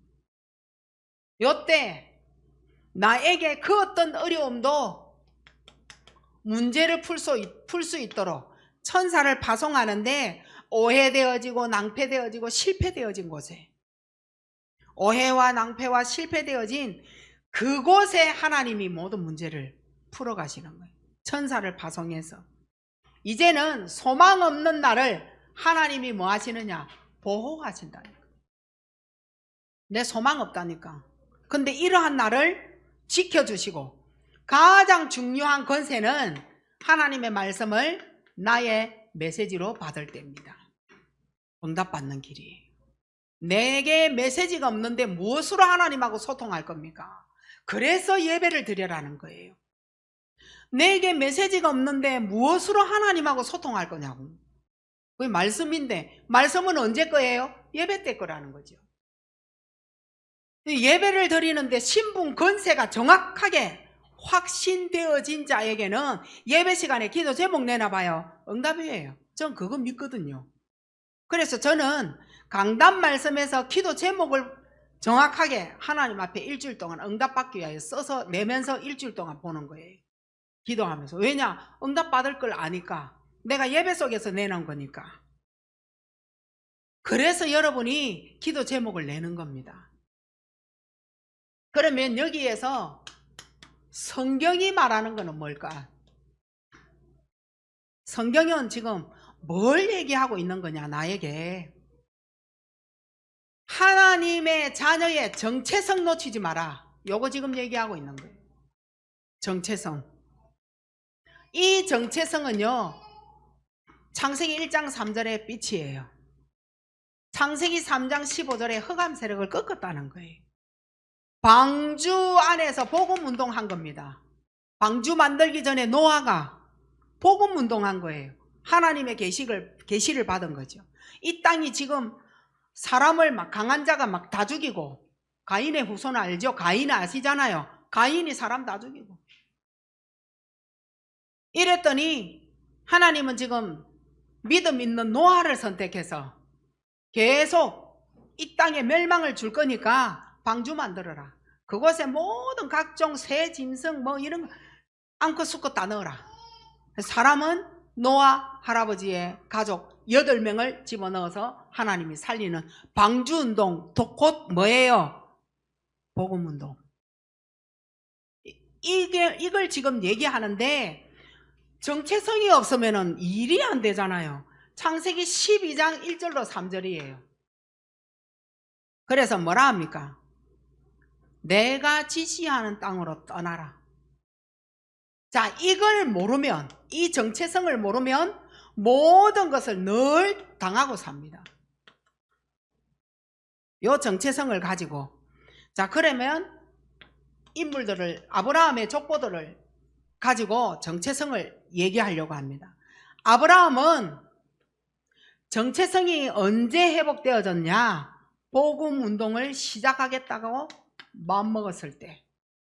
요때 나에게 그 어떤 어려움도 문제를 풀 수 있도록 천사를 파송하는데 오해되어지고 낭패되어지고 실패되어진 곳에 오해와 낭패와 실패되어진 그곳에 하나님이 모든 문제를 풀어가시는 거예요. 천사를 파송해서 이제는 소망 없는 나를 하나님이 뭐 하시느냐? 보호하신다니까. 내 소망 없다니까. 근데 이러한 나를 지켜주시고 가장 중요한 권세는 하나님의 말씀을 나의 메시지로 받을 때입니다. 응답받는 길이. 내게 메시지가 없는데 무엇으로 하나님하고 소통할 겁니까? 그래서 예배를 드려라는 거예요. 내게 메시지가 없는데 무엇으로 하나님하고 소통할 거냐고. 그게 말씀인데 말씀은 언제 거예요? 예배 때 거라는 거죠. 예배를 드리는데 신분 권세가 정확하게 확신되어진 자에게는 예배 시간에 기도 제목 내놔봐요. 응답이에요. 전 그거 믿거든요. 그래서 저는 강단 말씀에서 기도 제목을 정확하게 하나님 앞에 일주일 동안 응답받기 위하여 써서 내면서 일주일 동안 보는 거예요. 기도하면서. 왜냐? 응답받을 걸 아니까. 내가 예배 속에서 내놓은 거니까. 그래서 여러분이 기도 제목을 내는 겁니다. 그러면 여기에서 성경이 말하는 거는 뭘까? 성경은 지금 뭘 얘기하고 있는 거냐, 나에게. 하나님의 자녀의 정체성 놓치지 마라. 요거 지금 얘기하고 있는 거예요. 정체성. 이 정체성은요, 창세기 1장 3절의 빛이에요. 창세기 3장 15절에 흑암 세력을 꺾었다는 거예요. 방주 안에서 복음 운동한 겁니다. 방주 만들기 전에 노아가 복음 운동한 거예요. 하나님의 계시를 받은 거죠. 이 땅이 지금 사람을 막 강한 자가 막 다 죽이고, 가인의 후손 알죠? 가인 아시잖아요. 가인이 사람 다 죽이고. 이랬더니 하나님은 지금 믿음 있는 노아를 선택해서 계속 이 땅에 멸망을 줄 거니까 방주 만들어라. 그곳에 모든 각종 새, 짐승 뭐 이런 거 암컷 수컷 다 넣어라. 사람은 노아 할아버지의 가족 8명을 집어넣어서 하나님이 살리는 방주운동, 곧 뭐예요? 복음운동. 이걸 지금 얘기하는데 정체성이 없으면 일이 안 되잖아요. 창세기 12장 1절로 3절이에요. 그래서 뭐라 합니까? 내가 지시하는 땅으로 떠나라. 자, 이걸 모르면, 이 정체성을 모르면 모든 것을 늘 당하고 삽니다. 이 정체성을 가지고. 자, 그러면 인물들을, 아브라함의 족보들을 가지고 정체성을 얘기하려고 합니다. 아브라함은 정체성이 언제 회복되어졌냐? 복음 운동을 시작하겠다고 마음먹었을 때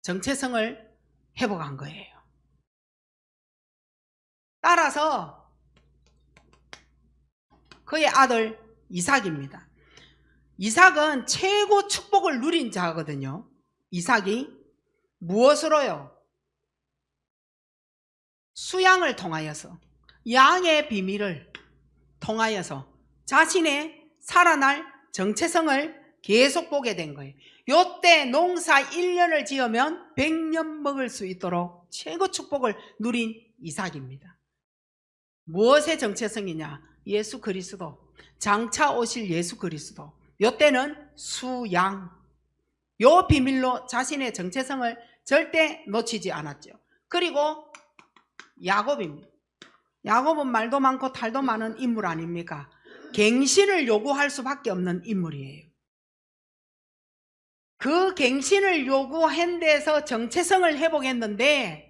정체성을 회복한 거예요. 따라서 그의 아들 이삭입니다. 이삭은 최고 축복을 누린 자거든요. 이삭이 무엇으로요? 수양을 통하여서, 양의 비밀을 통하여서 자신의 살아날 정체성을 계속 보게 된 거예요. 요때 농사 1년을 지으면 100년 먹을 수 있도록 최고 축복을 누린 이삭입니다. 무엇의 정체성이냐? 예수 그리스도, 장차 오실 예수 그리스도. 요때는 수양, 요 비밀로 자신의 정체성을 절대 놓치지 않았죠. 그리고 야곱입니다. 야곱은 말도 많고 탈도 많은 인물 아닙니까? 갱신을 요구할 수밖에 없는 인물이에요. 그 갱신을 요구한 데서 정체성을 회복했는데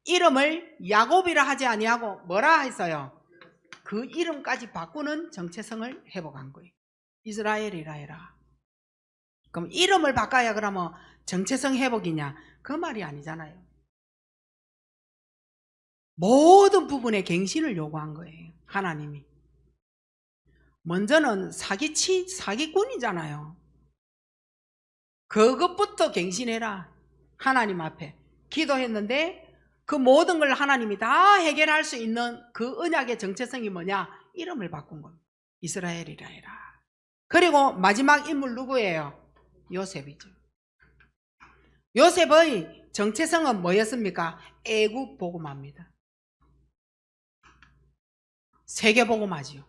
이름을 야곱이라 하지 아니하고 뭐라 했어요? 그 이름까지 바꾸는 정체성을 회복한 거예요. 이스라엘이라 해라. 그럼 이름을 바꿔야 그러면 정체성 회복이냐? 그 말이 아니잖아요. 모든 부분에 갱신을 요구한 거예요. 하나님이. 먼저는 사기꾼이잖아요. 그것부터 갱신해라. 하나님 앞에 기도했는데 그 모든 걸 하나님이 다 해결할 수 있는 그 언약의 정체성이 뭐냐? 이름을 바꾼 겁니다. 이스라엘이라 해라. 그리고 마지막 인물 누구예요? 요셉이죠. 요셉의 정체성은 뭐였습니까? 애국 복음화입니다. 세계 복음화지요.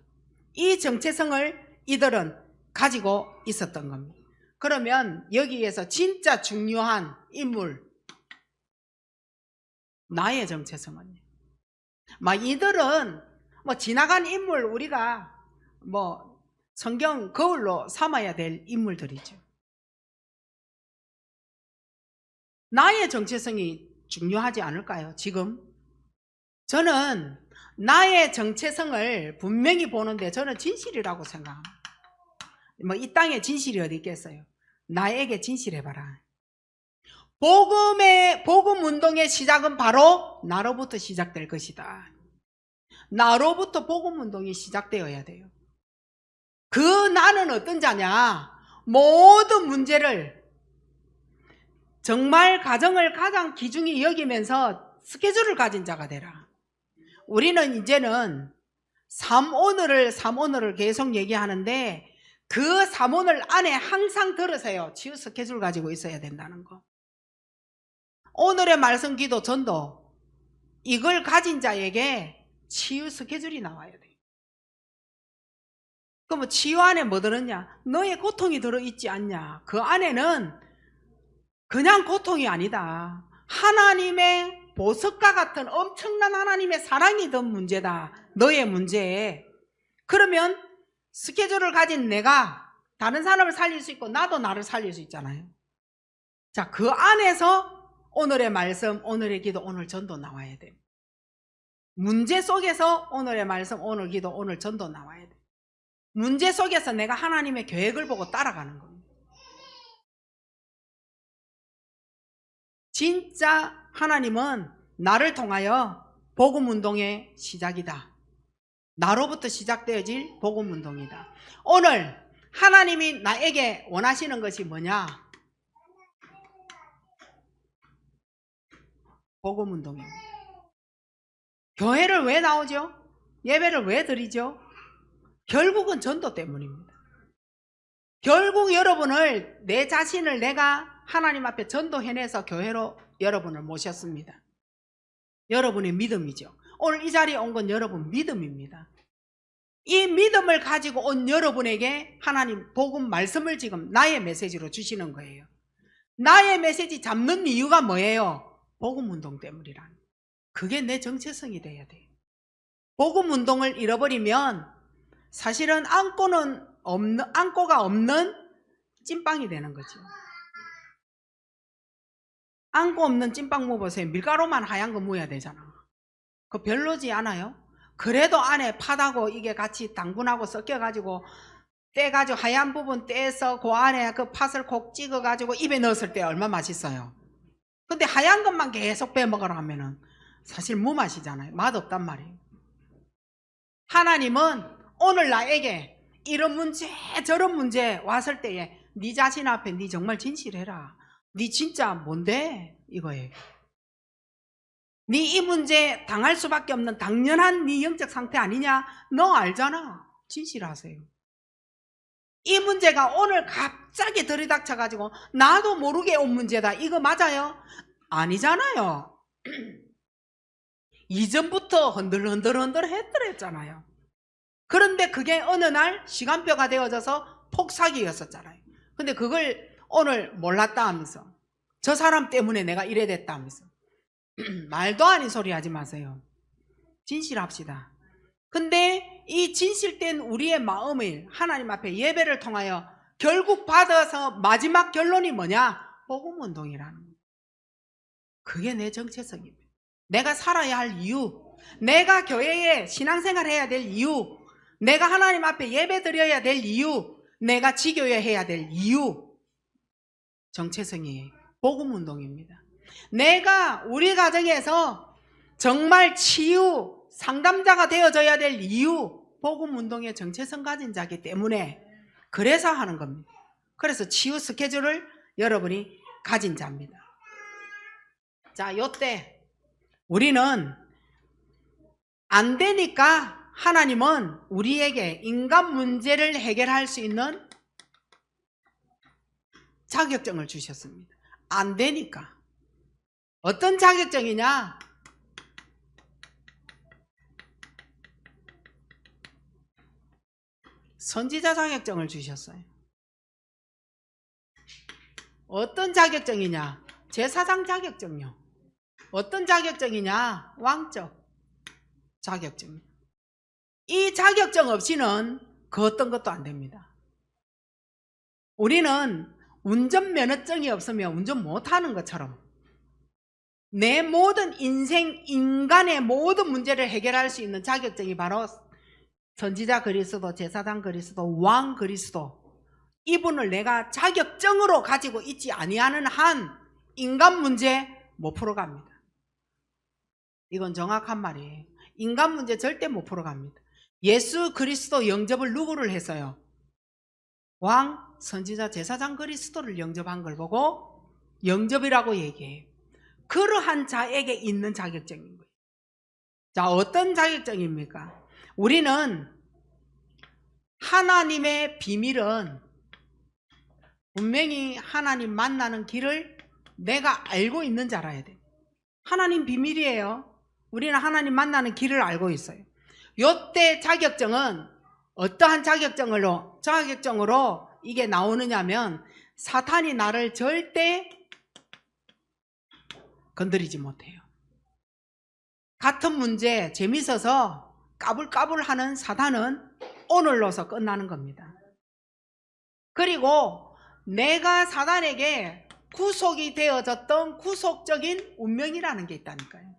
이 정체성을 이들은 가지고 있었던 겁니다. 그러면 여기에서 진짜 중요한 인물, 나의 정체성은요. 막 이들은 뭐 지나간 인물, 우리가 뭐 성경 거울로 삼아야 될 인물들이죠. 나의 정체성이 중요하지 않을까요? 지금 저는 나의 정체성을 분명히 보는데 저는 진실이라고 생각합니다. 뭐 이 땅에 진실이 어디 있겠어요? 나에게 진실해봐라. 복음 운동의 시작은 바로 나로부터 시작될 것이다. 나로부터 복음 운동이 시작되어야 돼요. 그 나는 어떤 자냐? 모든 문제를 정말 가정을 가장 귀중히 여기면서 스케줄을 가진 자가 되라. 우리는 이제는 3오늘을 계속 얘기하는데 그 3오늘 안에 항상 들으세요. 치유 스케줄 가지고 있어야 된다는 거. 오늘의 말씀, 기도, 전도, 이걸 가진 자에게 치유 스케줄이 나와야 돼요. 그럼 치유 안에 뭐 들었냐? 너의 고통이 들어있지 않냐? 그 안에는 그냥 고통이 아니다. 하나님의 보석과 같은 엄청난 하나님의 사랑이 든 문제다. 너의 문제에. 그러면 스케줄을 가진 내가 다른 사람을 살릴 수 있고 나도 나를 살릴 수 있잖아요. 자, 그 안에서 오늘의 말씀, 오늘의 기도, 오늘 전도 나와야 돼요. 문제 속에서 오늘의 말씀, 오늘 기도, 오늘 전도 나와야 돼요. 문제 속에서 내가 하나님의 계획을 보고 따라가는 겁니다. 진짜 하나님은 나를 통하여 복음운동의 시작이다. 나로부터 시작되어질 복음운동이다. 오늘 하나님이 나에게 원하시는 것이 뭐냐? 복음운동입니다. 교회를 왜 나오죠? 예배를 왜 드리죠? 결국은 전도 때문입니다. 결국 여러분을, 내 자신을 내가 하나님 앞에 전도해내서 교회로 여러분을 모셨습니다. 여러분의 믿음이죠. 오늘 이 자리에 온 건 여러분 믿음입니다. 이 믿음을 가지고 온 여러분에게 하나님 복음 말씀을 지금 나의 메시지로 주시는 거예요. 나의 메시지 잡는 이유가 뭐예요? 복음 운동 때문이라는. 그게 내 정체성이 돼야 돼요. 복음 운동을 잃어버리면 사실은 안고가 없는 찐빵이 되는 거죠. 안고 없는 찐빵 먹어보세요. 밀가루만 하얀 거 먹어야 되잖아. 그거 별로지 않아요? 그래도 안에 팥하고 이게 같이 당분하고 섞여가지고 떼가지고 하얀 부분 떼서 그 안에 그 팥을 콕 찍어가지고 입에 넣었을 때 얼마나 맛있어요. 근데 하얀 것만 계속 빼먹으라 하면은 사실 무맛이잖아요. 맛없단 말이에요. 하나님은 오늘 나에게 이런 문제 저런 문제 왔을 때에 네 자신 앞에 네 정말 진실해라. 네 진짜 뭔데? 이거예요. 네 이 문제 당할 수밖에 없는 당연한 네 영적 상태 아니냐? 너 알잖아. 진실하세요. 이 문제가 오늘 갑자기 들이닥쳐가지고 나도 모르게 온 문제다. 이거 맞아요? 아니잖아요. 이전부터 흔들흔들 했더랬잖아요. 그런데 그게 어느 날 시간표가 되어져서 폭삭이었었잖아요. 근데 그걸 오늘 몰랐다 하면서 저 사람 때문에 내가 이래 됐다 하면서 말도 아닌 소리 하지 마세요. 진실합시다. 근데 이 진실된 우리의 마음을 하나님 앞에 예배를 통하여 결국 받아서 마지막 결론이 뭐냐? 복음운동이라는 거예요. 그게 내 정체성입니다. 내가 살아야 할 이유, 내가 교회에 신앙생활 해야 될 이유, 내가 하나님 앞에 예배 드려야 될 이유, 내가 지교회 해야 될 이유, 정체성이에요. 복음운동입니다. 내가 우리 가정에서 정말 치유 상담자가 되어져야 될 이유, 복음운동의 정체성 가진 자이기 때문에 그래서 하는 겁니다. 그래서 치유 스케줄을 여러분이 가진 자입니다. 자, 요때 우리는 안 되니까 하나님은 우리에게 인간 문제를 해결할 수 있는 자격증을 주셨습니다. 안 되니까. 어떤 자격증이냐? 선지자 자격증을 주셨어요. 어떤 자격증이냐? 제사장 자격증요. 어떤 자격증이냐? 왕적 자격증. 이 자격증 없이는 그 어떤 것도 안 됩니다. 우리는 운전면허증이 없으면 운전 못하는 것처럼 내 모든 인간의 모든 문제를 해결할 수 있는 자격증이 바로 선지자 그리스도, 제사장 그리스도, 왕 그리스도, 이분을 내가 자격증으로 가지고 있지 아니하는 한 인간 문제 못 풀어갑니다. 이건 정확한 말이에요. 인간 문제 절대 못 풀어갑니다. 예수 그리스도 영접을 누구를 했어요? 왕, 선지자, 제사장 그리스도를 영접한 걸 보고 영접이라고 얘기해요. 그러한 자에게 있는 자격증인 거예요. 자, 어떤 자격증입니까? 우리는 하나님의 비밀은 분명히 하나님 만나는 길을 내가 알고 있는 줄 알아야 돼요. 하나님 비밀이에요. 우리는 하나님 만나는 길을 알고 있어요. 요때 자격증은 어떠한 자격증으로 이게 나오느냐면 사탄이 나를 절대 건드리지 못해요. 같은 문제 재밌어서 까불까불하는 사탄은 오늘로서 끝나는 겁니다. 그리고 내가 사탄에게 구속이 되어졌던 구속적인 운명이라는 게 있다니까요.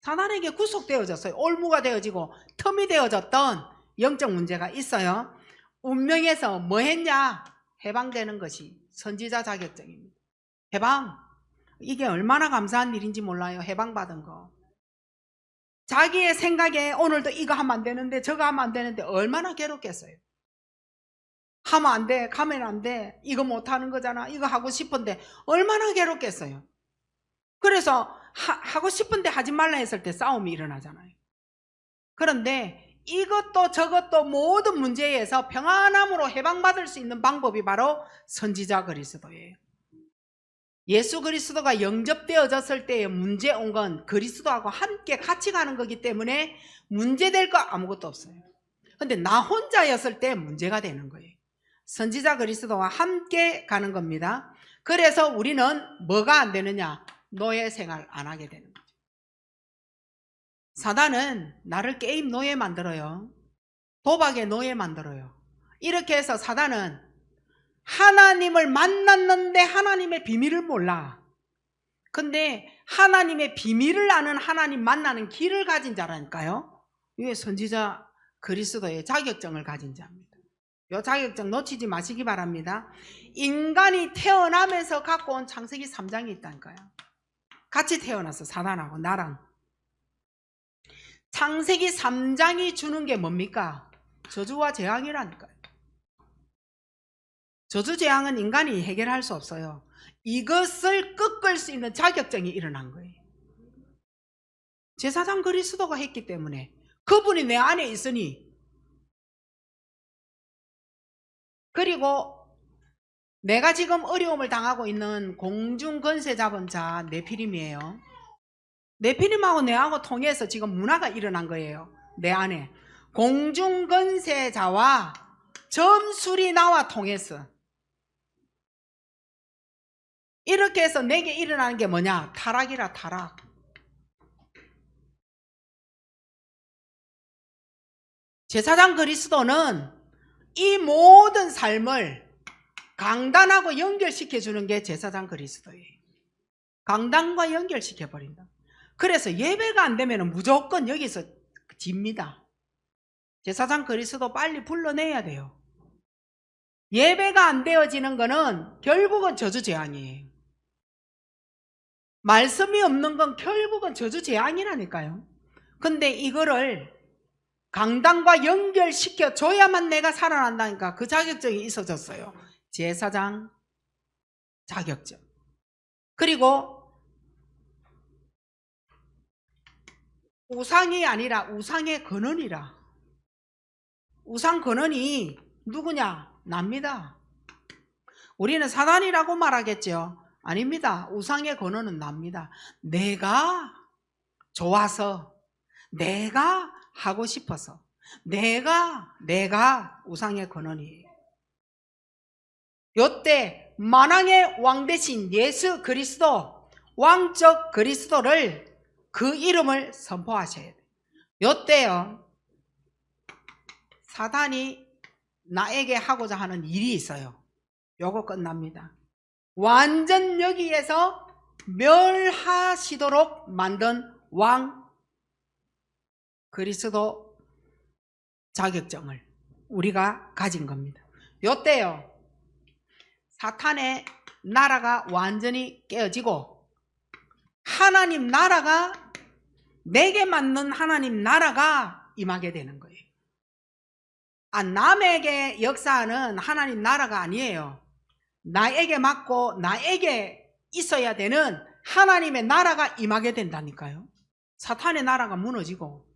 사탄에게 구속되어졌어요. 올무가 되어지고 틈이 되어졌던 영적 문제가 있어요. 운명에서 뭐 했냐? 해방되는 것이 선지자 자격증입니다. 해방. 이게 얼마나 감사한 일인지 몰라요. 해방받은 거. 자기의 생각에 오늘도 이거 하면 안 되는데 저거 하면 안 되는데 얼마나 괴롭겠어요. 하면 안 돼, 가면 안 돼, 이거 못하는 거잖아, 이거 하고 싶은데 얼마나 괴롭겠어요. 그래서 하고 싶은데 하지 말라 했을 때 싸움이 일어나잖아요. 그런데 이것도 저것도 모든 문제에서 평안함으로 해방받을 수 있는 방법이 바로 선지자 그리스도예요. 예수 그리스도가 영접되어졌을 때에 문제 온 건 그리스도하고 함께 같이 가는 거기 때문에 문제될 거 아무것도 없어요. 근데 나 혼자였을 때 문제가 되는 거예요. 선지자 그리스도와 함께 가는 겁니다. 그래서 우리는 뭐가 안 되느냐? 노예 생활 안 하게 되는 거죠. 사단은 나를 게임 노예 만들어요. 도박의 노예 만들어요. 이렇게 해서 사단은 하나님을 만났는데 하나님의 비밀을 몰라. 근데 하나님의 비밀을 아는 하나님 만나는 길을 가진 자라니까요. 이게 선지자 그리스도의 자격증을 가진 자입니다. 이 자격증 놓치지 마시기 바랍니다. 인간이 태어나면서 갖고 온 창세기 3장이 있다니까요. 같이 태어났어, 사단하고 나랑. 창세기 3장이 주는 게 뭡니까? 저주와 재앙이라니까요. 저주 재앙은 인간이 해결할 수 없어요. 이것을 꺾을 수 있는 자격증이 일어난 거예요. 제사장 그리스도가 했기 때문에 그분이 내 안에 있으니. 그리고 내가 지금 어려움을 당하고 있는 공중권세 잡은 자 네피림이에요. 네피림하고 내하고 통해서 지금 문화가 일어난 거예요. 내 안에 공중권세자와 점술이 나와 통해서 이렇게 해서 내게 일어나는 게 뭐냐? 타락이라. 타락. 제사장 그리스도는 이 모든 삶을 강단하고 연결시켜 주는 게 제사장 그리스도예요. 강단과 연결시켜 버린다. 그래서 예배가 안 되면 무조건 여기서 집니다. 제사장 그리스도 빨리 불러내야 돼요. 예배가 안 되어지는 거는 결국은 저주 재앙이에요. 말씀이 없는 건 결국은 저주 재앙이라니까요. 근데 이거를 강단과 연결시켜 줘야만 내가 살아난다니까 그 자격증이 있어졌어요. 제사장 자격증. 그리고 우상이 아니라 우상의 근원이라. 우상 근원이 누구냐? 납니다. 우리는 사단이라고 말하겠죠. 아닙니다. 우상의 근원은 납니다. 내가 좋아서, 내가 하고 싶어서, 내가 우상의 근원이에요. 요때 만왕의 왕 대신 예수 그리스도, 왕적 그리스도를 그 이름을 선포하셔야 돼요. 요때요 사단이 나에게 하고자 하는 일이 있어요. 요거 끝납니다. 완전 여기에서 멸하시도록 만든 왕 그리스도 자격증을 우리가 가진 겁니다. 요때요 사탄의 나라가 완전히 깨어지고 하나님 나라가 내게 맞는 하나님 나라가 임하게 되는 거예요. 남에게 역사하는 하나님 나라가 아니에요. 나에게 맞고 나에게 있어야 되는 하나님의 나라가 임하게 된다니까요. 사탄의 나라가 무너지고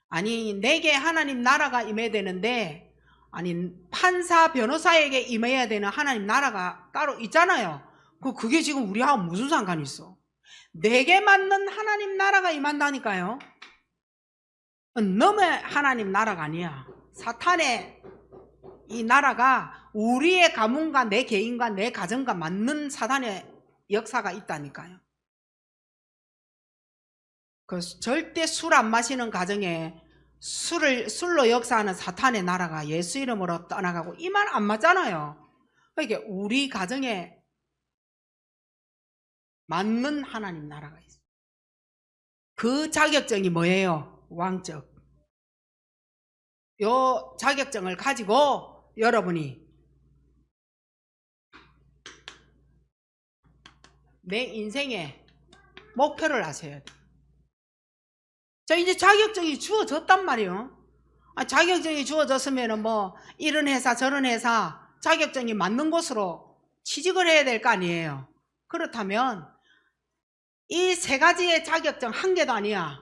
아니 내게 하나님 나라가 임해야 되는데 아니 판사 변호사에게 임해야 되는 하나님 나라가 따로 있잖아요. 그게 지금 우리하고 무슨 상관이 있어? 내게 맞는 하나님 나라가 임한다니까요. 너의 하나님 나라가 아니야. 사탄의 이 나라가 우리의 가문과 내 개인과 내 가정과 맞는 사탄의 역사가 있다니까요. 절대 술 안 마시는 가정에 술로 역사하는 사탄의 나라가 예수 이름으로 떠나가고 이 말 안 맞잖아요. 그러니까 우리 가정에 맞는 하나님 나라가 있어요. 그 자격증이 뭐예요? 왕적. 요 자격증을 가지고 여러분이 내 인생의 목표를 하셔야 돼요. 자, 이제 자격증이 주어졌단 말이에요. 자격증이 주어졌으면 뭐 이런 회사 저런 회사 자격증이 맞는 곳으로 취직을 해야 될 거 아니에요. 그렇다면 이 세 가지의 자격증 한 개도 아니야.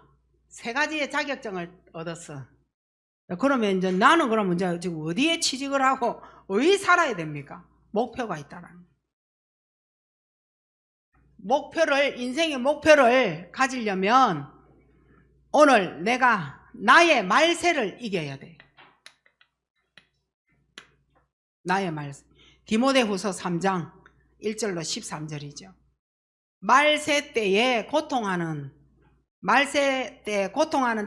세 가지의 자격증을 얻었어. 그러면 이제 나는 그러면 이제 지금 어디에 취직을 하고 어디 살아야 됩니까? 목표가 있다라는. 목표를 인생의 목표를 가지려면 오늘 내가 나의 말세를 이겨야 돼. 나의 말세. 디모데후서 3장 1절로 13절이죠. 말세 때에 고통하는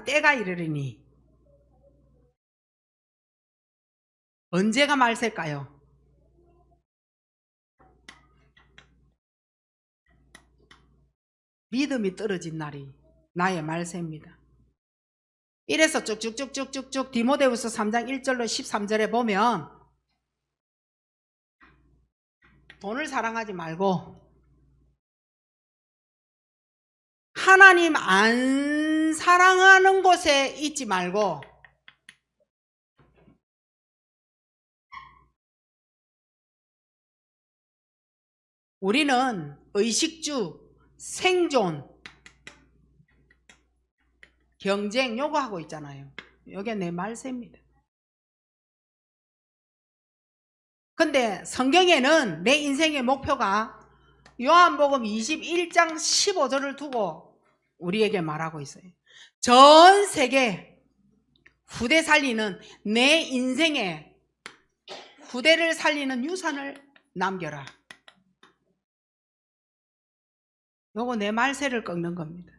때가 이르리니 언제가 말세일까요? 믿음이 떨어진 날이 나의 말세입니다. 이래서 쭉쭉쭉쭉쭉 디모데후서 3장 1절로 13절에 보면 돈을 사랑하지 말고 하나님 안 사랑하는 곳에 있지 말고 우리는 의식주, 생존, 경쟁 요거 하고 있잖아요. 요게 내 말세입니다. 근데 성경에는 내 인생의 목표가 요한복음 21장 15절을 두고 우리에게 말하고 있어요. 전 세계 후대 살리는 내 인생의 후대를 살리는 유산을 남겨라. 요거 내 말세를 꺾는 겁니다.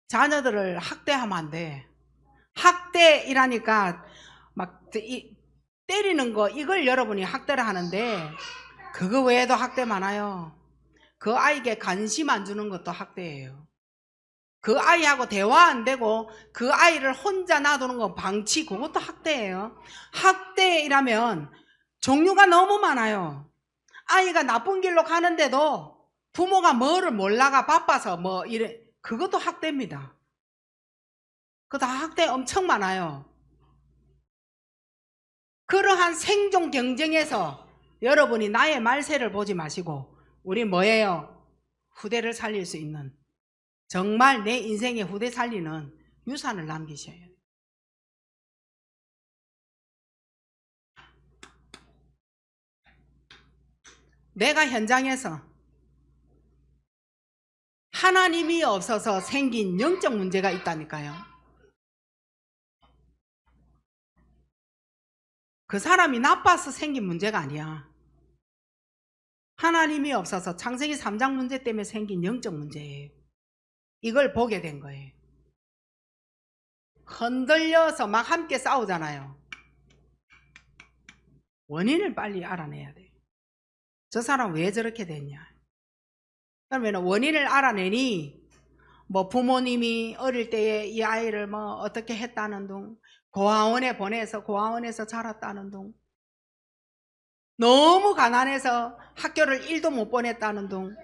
자녀들을 학대하면 안 돼. 학대이라니까 막 때리는 거 이걸 여러분이 학대를 하는데 그거 외에도 학대 많아요. 그 아이에게 관심 안 주는 것도 학대예요. 그 아이하고 대화 안 되고 그 아이를 혼자 놔두는 거 방치 그것도 학대예요. 학대이라면 종류가 너무 많아요. 아이가 나쁜 길로 가는데도 부모가 뭐를 몰라가 바빠서 뭐 이래 그것도 학대입니다. 그거 다 학대 엄청 많아요. 그러한 생존 경쟁에서 여러분이 나의 말세를 보지 마시고 우리 뭐예요? 후대를 살릴 수 있는 정말 내 인생의 후대 살리는 유산을 남기셔야 해요. 내가 현장에서 하나님이 없어서 생긴 영적 문제가 있다니까요. 그 사람이 나빠서 생긴 문제가 아니야. 하나님이 없어서 창세기 3장 문제 때문에 생긴 영적 문제예요. 이걸 보게 된 거예요. 흔들려서 막 함께 싸우잖아요. 원인을 빨리 알아내야 돼요. 저 사람 왜 저렇게 됐냐. 그러면 원인을 알아내니 뭐 부모님이 어릴 때에 이 아이를 뭐 어떻게 했다는 둥, 고아원에 보내서 고아원에서 자랐다는 둥, 너무 가난해서 학교를 1도 못 보냈다는 둥,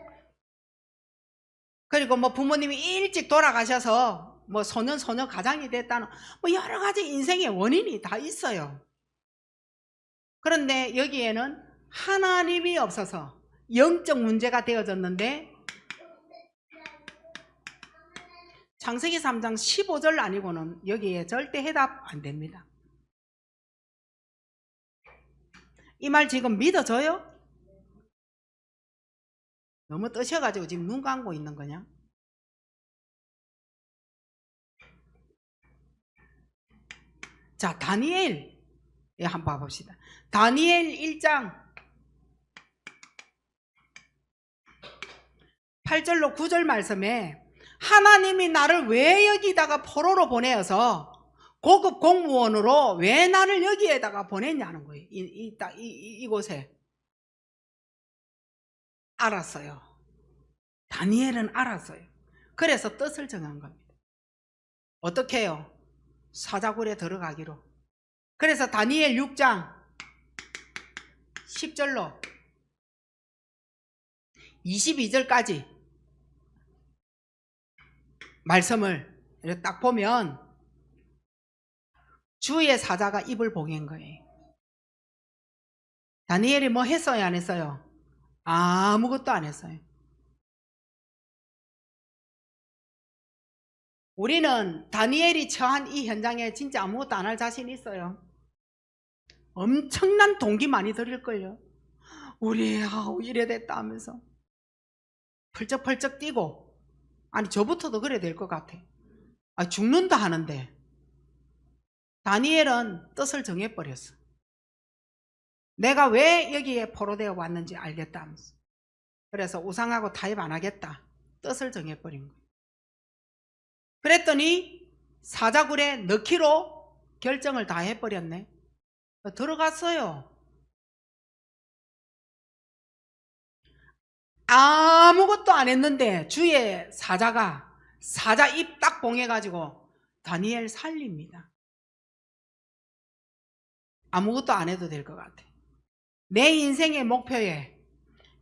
그리고 뭐 부모님이 일찍 돌아가셔서 뭐 소년 가장이 됐다는 뭐 여러 가지 인생의 원인이 다 있어요. 그런데 여기에는 하나님이 없어서 영적 문제가 되어졌는데 창세기 3장 15절 아니고는 여기에 절대 해답 안 됩니다. 이 말 지금 믿어져요? 너무 뜨셔가지고 지금 눈 감고 있는 거냐? 자, 다니엘 한번 봐봅시다. 다니엘 1장 8절로 9절 말씀에 하나님이 나를 왜 여기다가 포로로 보내어서 고급 공무원으로 왜 나를 여기에다가 보냈냐는 거예요. 이곳에 알았어요. 다니엘은 알았어요. 그래서 뜻을 정한 겁니다. 어떻게 해요? 사자굴에 들어가기로. 그래서 다니엘 6장 10절로 22절까지 말씀을 이렇게 딱 보면 주의 사자가 입을 봉인 거예요. 다니엘이 뭐 했어요, 안 했어요? 아무것도 안 했어요. 우리는 다니엘이 처한 이 현장에 진짜 아무것도 안 할 자신이 있어요. 엄청난 동기 많이 들일걸요. 우리 이래 됐다 하면서 펄쩍펄쩍 뛰고, 아니 저부터도 그래 될 것 같아. 죽는다 하는데 다니엘은 뜻을 정해버렸어. 내가 왜 여기에 포로되어 왔는지 알겠다 하면서. 그래서 우상하고 타협 안 하겠다, 뜻을 정해버린 거예요. 그랬더니 사자굴에 넣기로 결정을 다 해버렸네. 들어갔어요. 아무것도 안 했는데 주의 사자가 사자 입 딱 봉해가지고 다니엘 살립니다. 아무것도 안 해도 될 것 같아. 내 인생의 목표에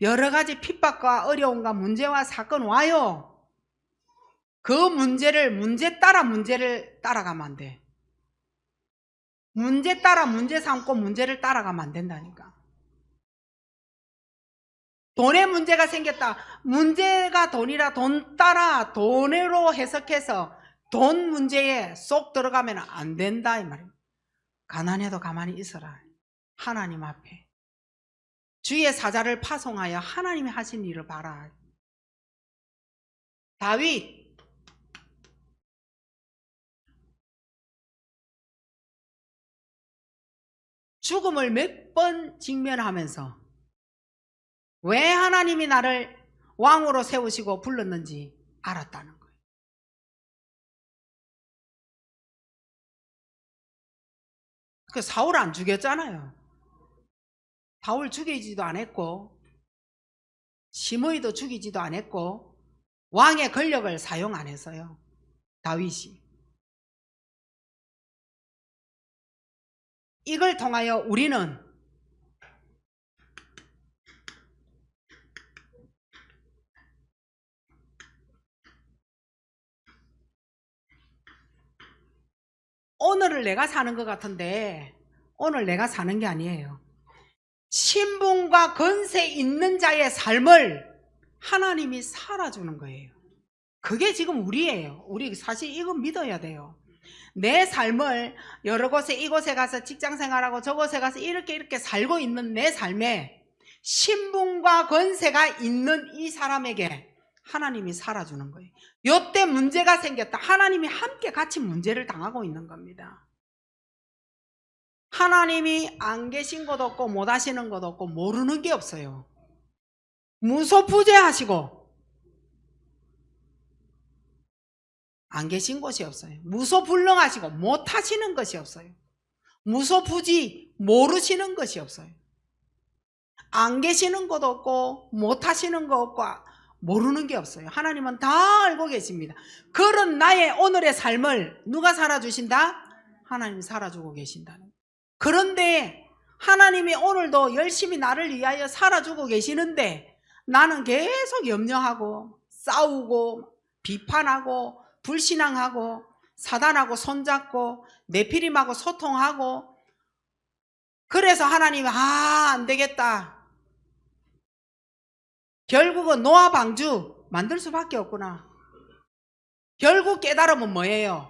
여러 가지 핍박과 어려움과 문제와 사건 와요. 그 문제 따라 문제를 따라가면 안 돼. 문제 따라 문제 삼고 문제를 따라가면 안 된다니까. 돈에 문제가 생겼다. 문제가 돈이라 돈 따라 돈으로 해석해서 돈 문제에 쏙 들어가면 안 된다 이 말입니다. 가난해도 가만히 있어라. 하나님 앞에 주의 사자를 파송하여 하나님이 하신 일을 봐라. 다윗 죽음을 몇 번 직면하면서 왜 하나님이 나를 왕으로 세우시고 불렀는지 알았다는 거예요. 그 사울 안 죽였잖아요. 사울 죽이지도 않았고 시므이도 죽이지도 않았고 왕의 권력을 사용 안 했어요. 다윗이. 이걸 통하여 우리는 오늘을 내가 사는 것 같은데 오늘 내가 사는 게 아니에요. 신분과 권세 있는 자의 삶을 하나님이 살아주는 거예요. 그게 지금 우리예요. 우리 사실 이거 믿어야 돼요. 내 삶을 여러 곳에 이곳에 가서 직장생활하고 저곳에 가서 이렇게 살고 있는 내 삶에 신분과 권세가 있는 이 사람에게 하나님이 살아주는 거예요. 요때 문제가 생겼다. 하나님이 함께 같이 문제를 당하고 있는 겁니다. 하나님이 안 계신 것도 없고 못 하시는 것도 없고 모르는 게 없어요. 무소부재하시고 안 계신 곳이 없어요. 무소불능하시고 못하시는 것이 없어요. 무소부지 모르시는 것이 없어요. 안 계시는 것도 없고 못하시는 거 없고 모르는 게 없어요. 하나님은 다 알고 계십니다. 그런 나의 오늘의 삶을 누가 살아주신다? 하나님이 살아주고 계신다는 거예요. 그런데 하나님이 오늘도 열심히 나를 위하여 살아주고 계시는데 나는 계속 염려하고 싸우고 비판하고 불신앙하고 사단하고 손잡고 네피림하고 소통하고, 그래서 하나님이 안 되겠다, 결국은 노아 방주 만들 수밖에 없구나. 결국 깨달으면 뭐예요?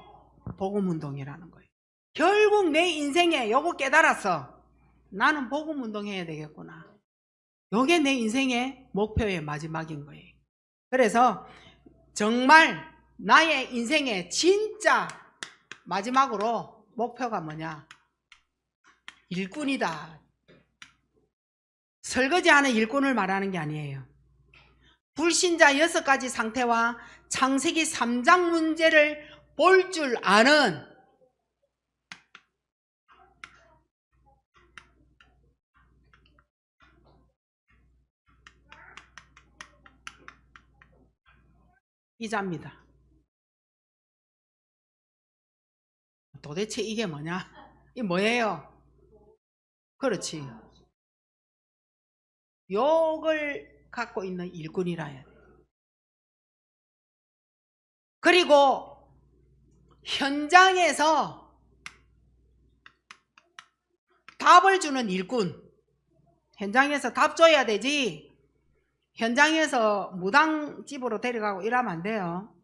복음운동이라는 거예요. 결국 내 인생에 요거 깨달았어. 나는 복음운동해야 되겠구나. 요게 내 인생의 목표의 마지막인 거예요. 그래서 정말 나의 인생의 진짜 마지막으로 목표가 뭐냐? 일꾼이다. 설거지하는 일꾼을 말하는 게 아니에요. 불신자 6가지 상태와 창세기 3장 문제를 볼 줄 아는 이자입니다. 도대체 이게 뭐냐? 이게 뭐예요? 그렇지. 욕을 갖고 있는 일꾼이라 해야 돼. 그리고 현장에서 답을 주는 일꾼. 현장에서 답 줘야 되지. 현장에서 무당집으로 데려가고 이러면 안 돼요.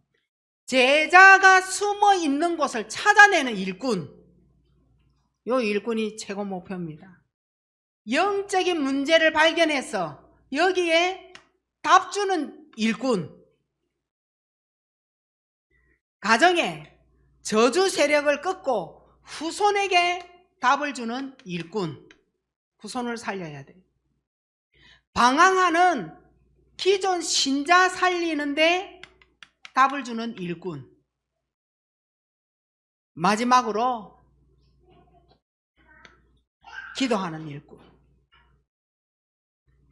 제자가 숨어 있는 곳을 찾아내는 일꾼. 요 일꾼이 최고 목표입니다. 영적인 문제를 발견해서 여기에 답 주는 일꾼. 가정에 저주 세력을 끊고 후손에게 답을 주는 일꾼. 후손을 살려야 돼. 방황하는 기존 신자 살리는데 답을 주는 일꾼. 마지막으로 기도하는 일꾼.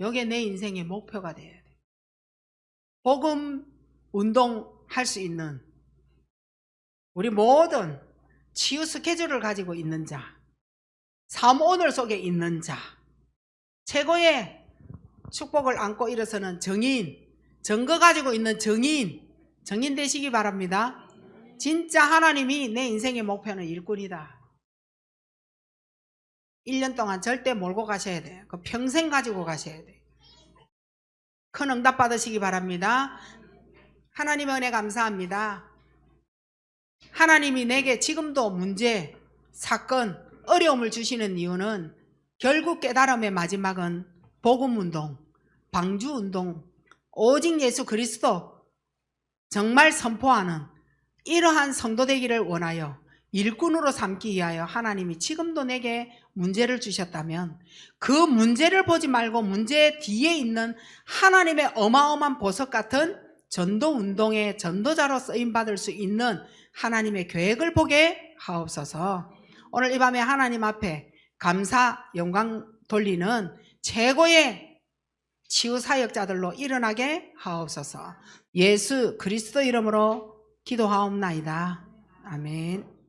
이게 내 인생의 목표가 돼야 돼. 복음 운동할 수 있는 우리 모든 치유 스케줄을 가지고 있는 자, 삶 오늘 속에 있는 자, 최고의 축복을 안고 일어서는 정인, 증거 가지고 있는 정인 되시기 바랍니다. 진짜 하나님이 내 인생의 목표는 일꾼이다. 1년 동안 절대 몰고 가셔야 돼요. 그 평생 가지고 가셔야 돼요. 큰 응답 받으시기 바랍니다. 하나님의 은혜 감사합니다. 하나님이 내게 지금도 문제, 사건, 어려움을 주시는 이유는 결국 깨달음의 마지막은 복음운동, 방주운동, 오직 예수 그리스도 정말 선포하는 이러한 성도 되기를 원하여 일꾼으로 삼기 위하여 하나님이 지금도 내게 문제를 주셨다면 그 문제를 보지 말고 문제 뒤에 있는 하나님의 어마어마한 보석 같은 전도운동의 전도자로 쓰임받을 수 있는 하나님의 계획을 보게 하옵소서. 오늘 이 밤에 하나님 앞에 감사 영광 돌리는 최고의 치유사역자들로 일어나게 하옵소서. 예수 그리스도 이름으로 기도하옵나이다. 아멘.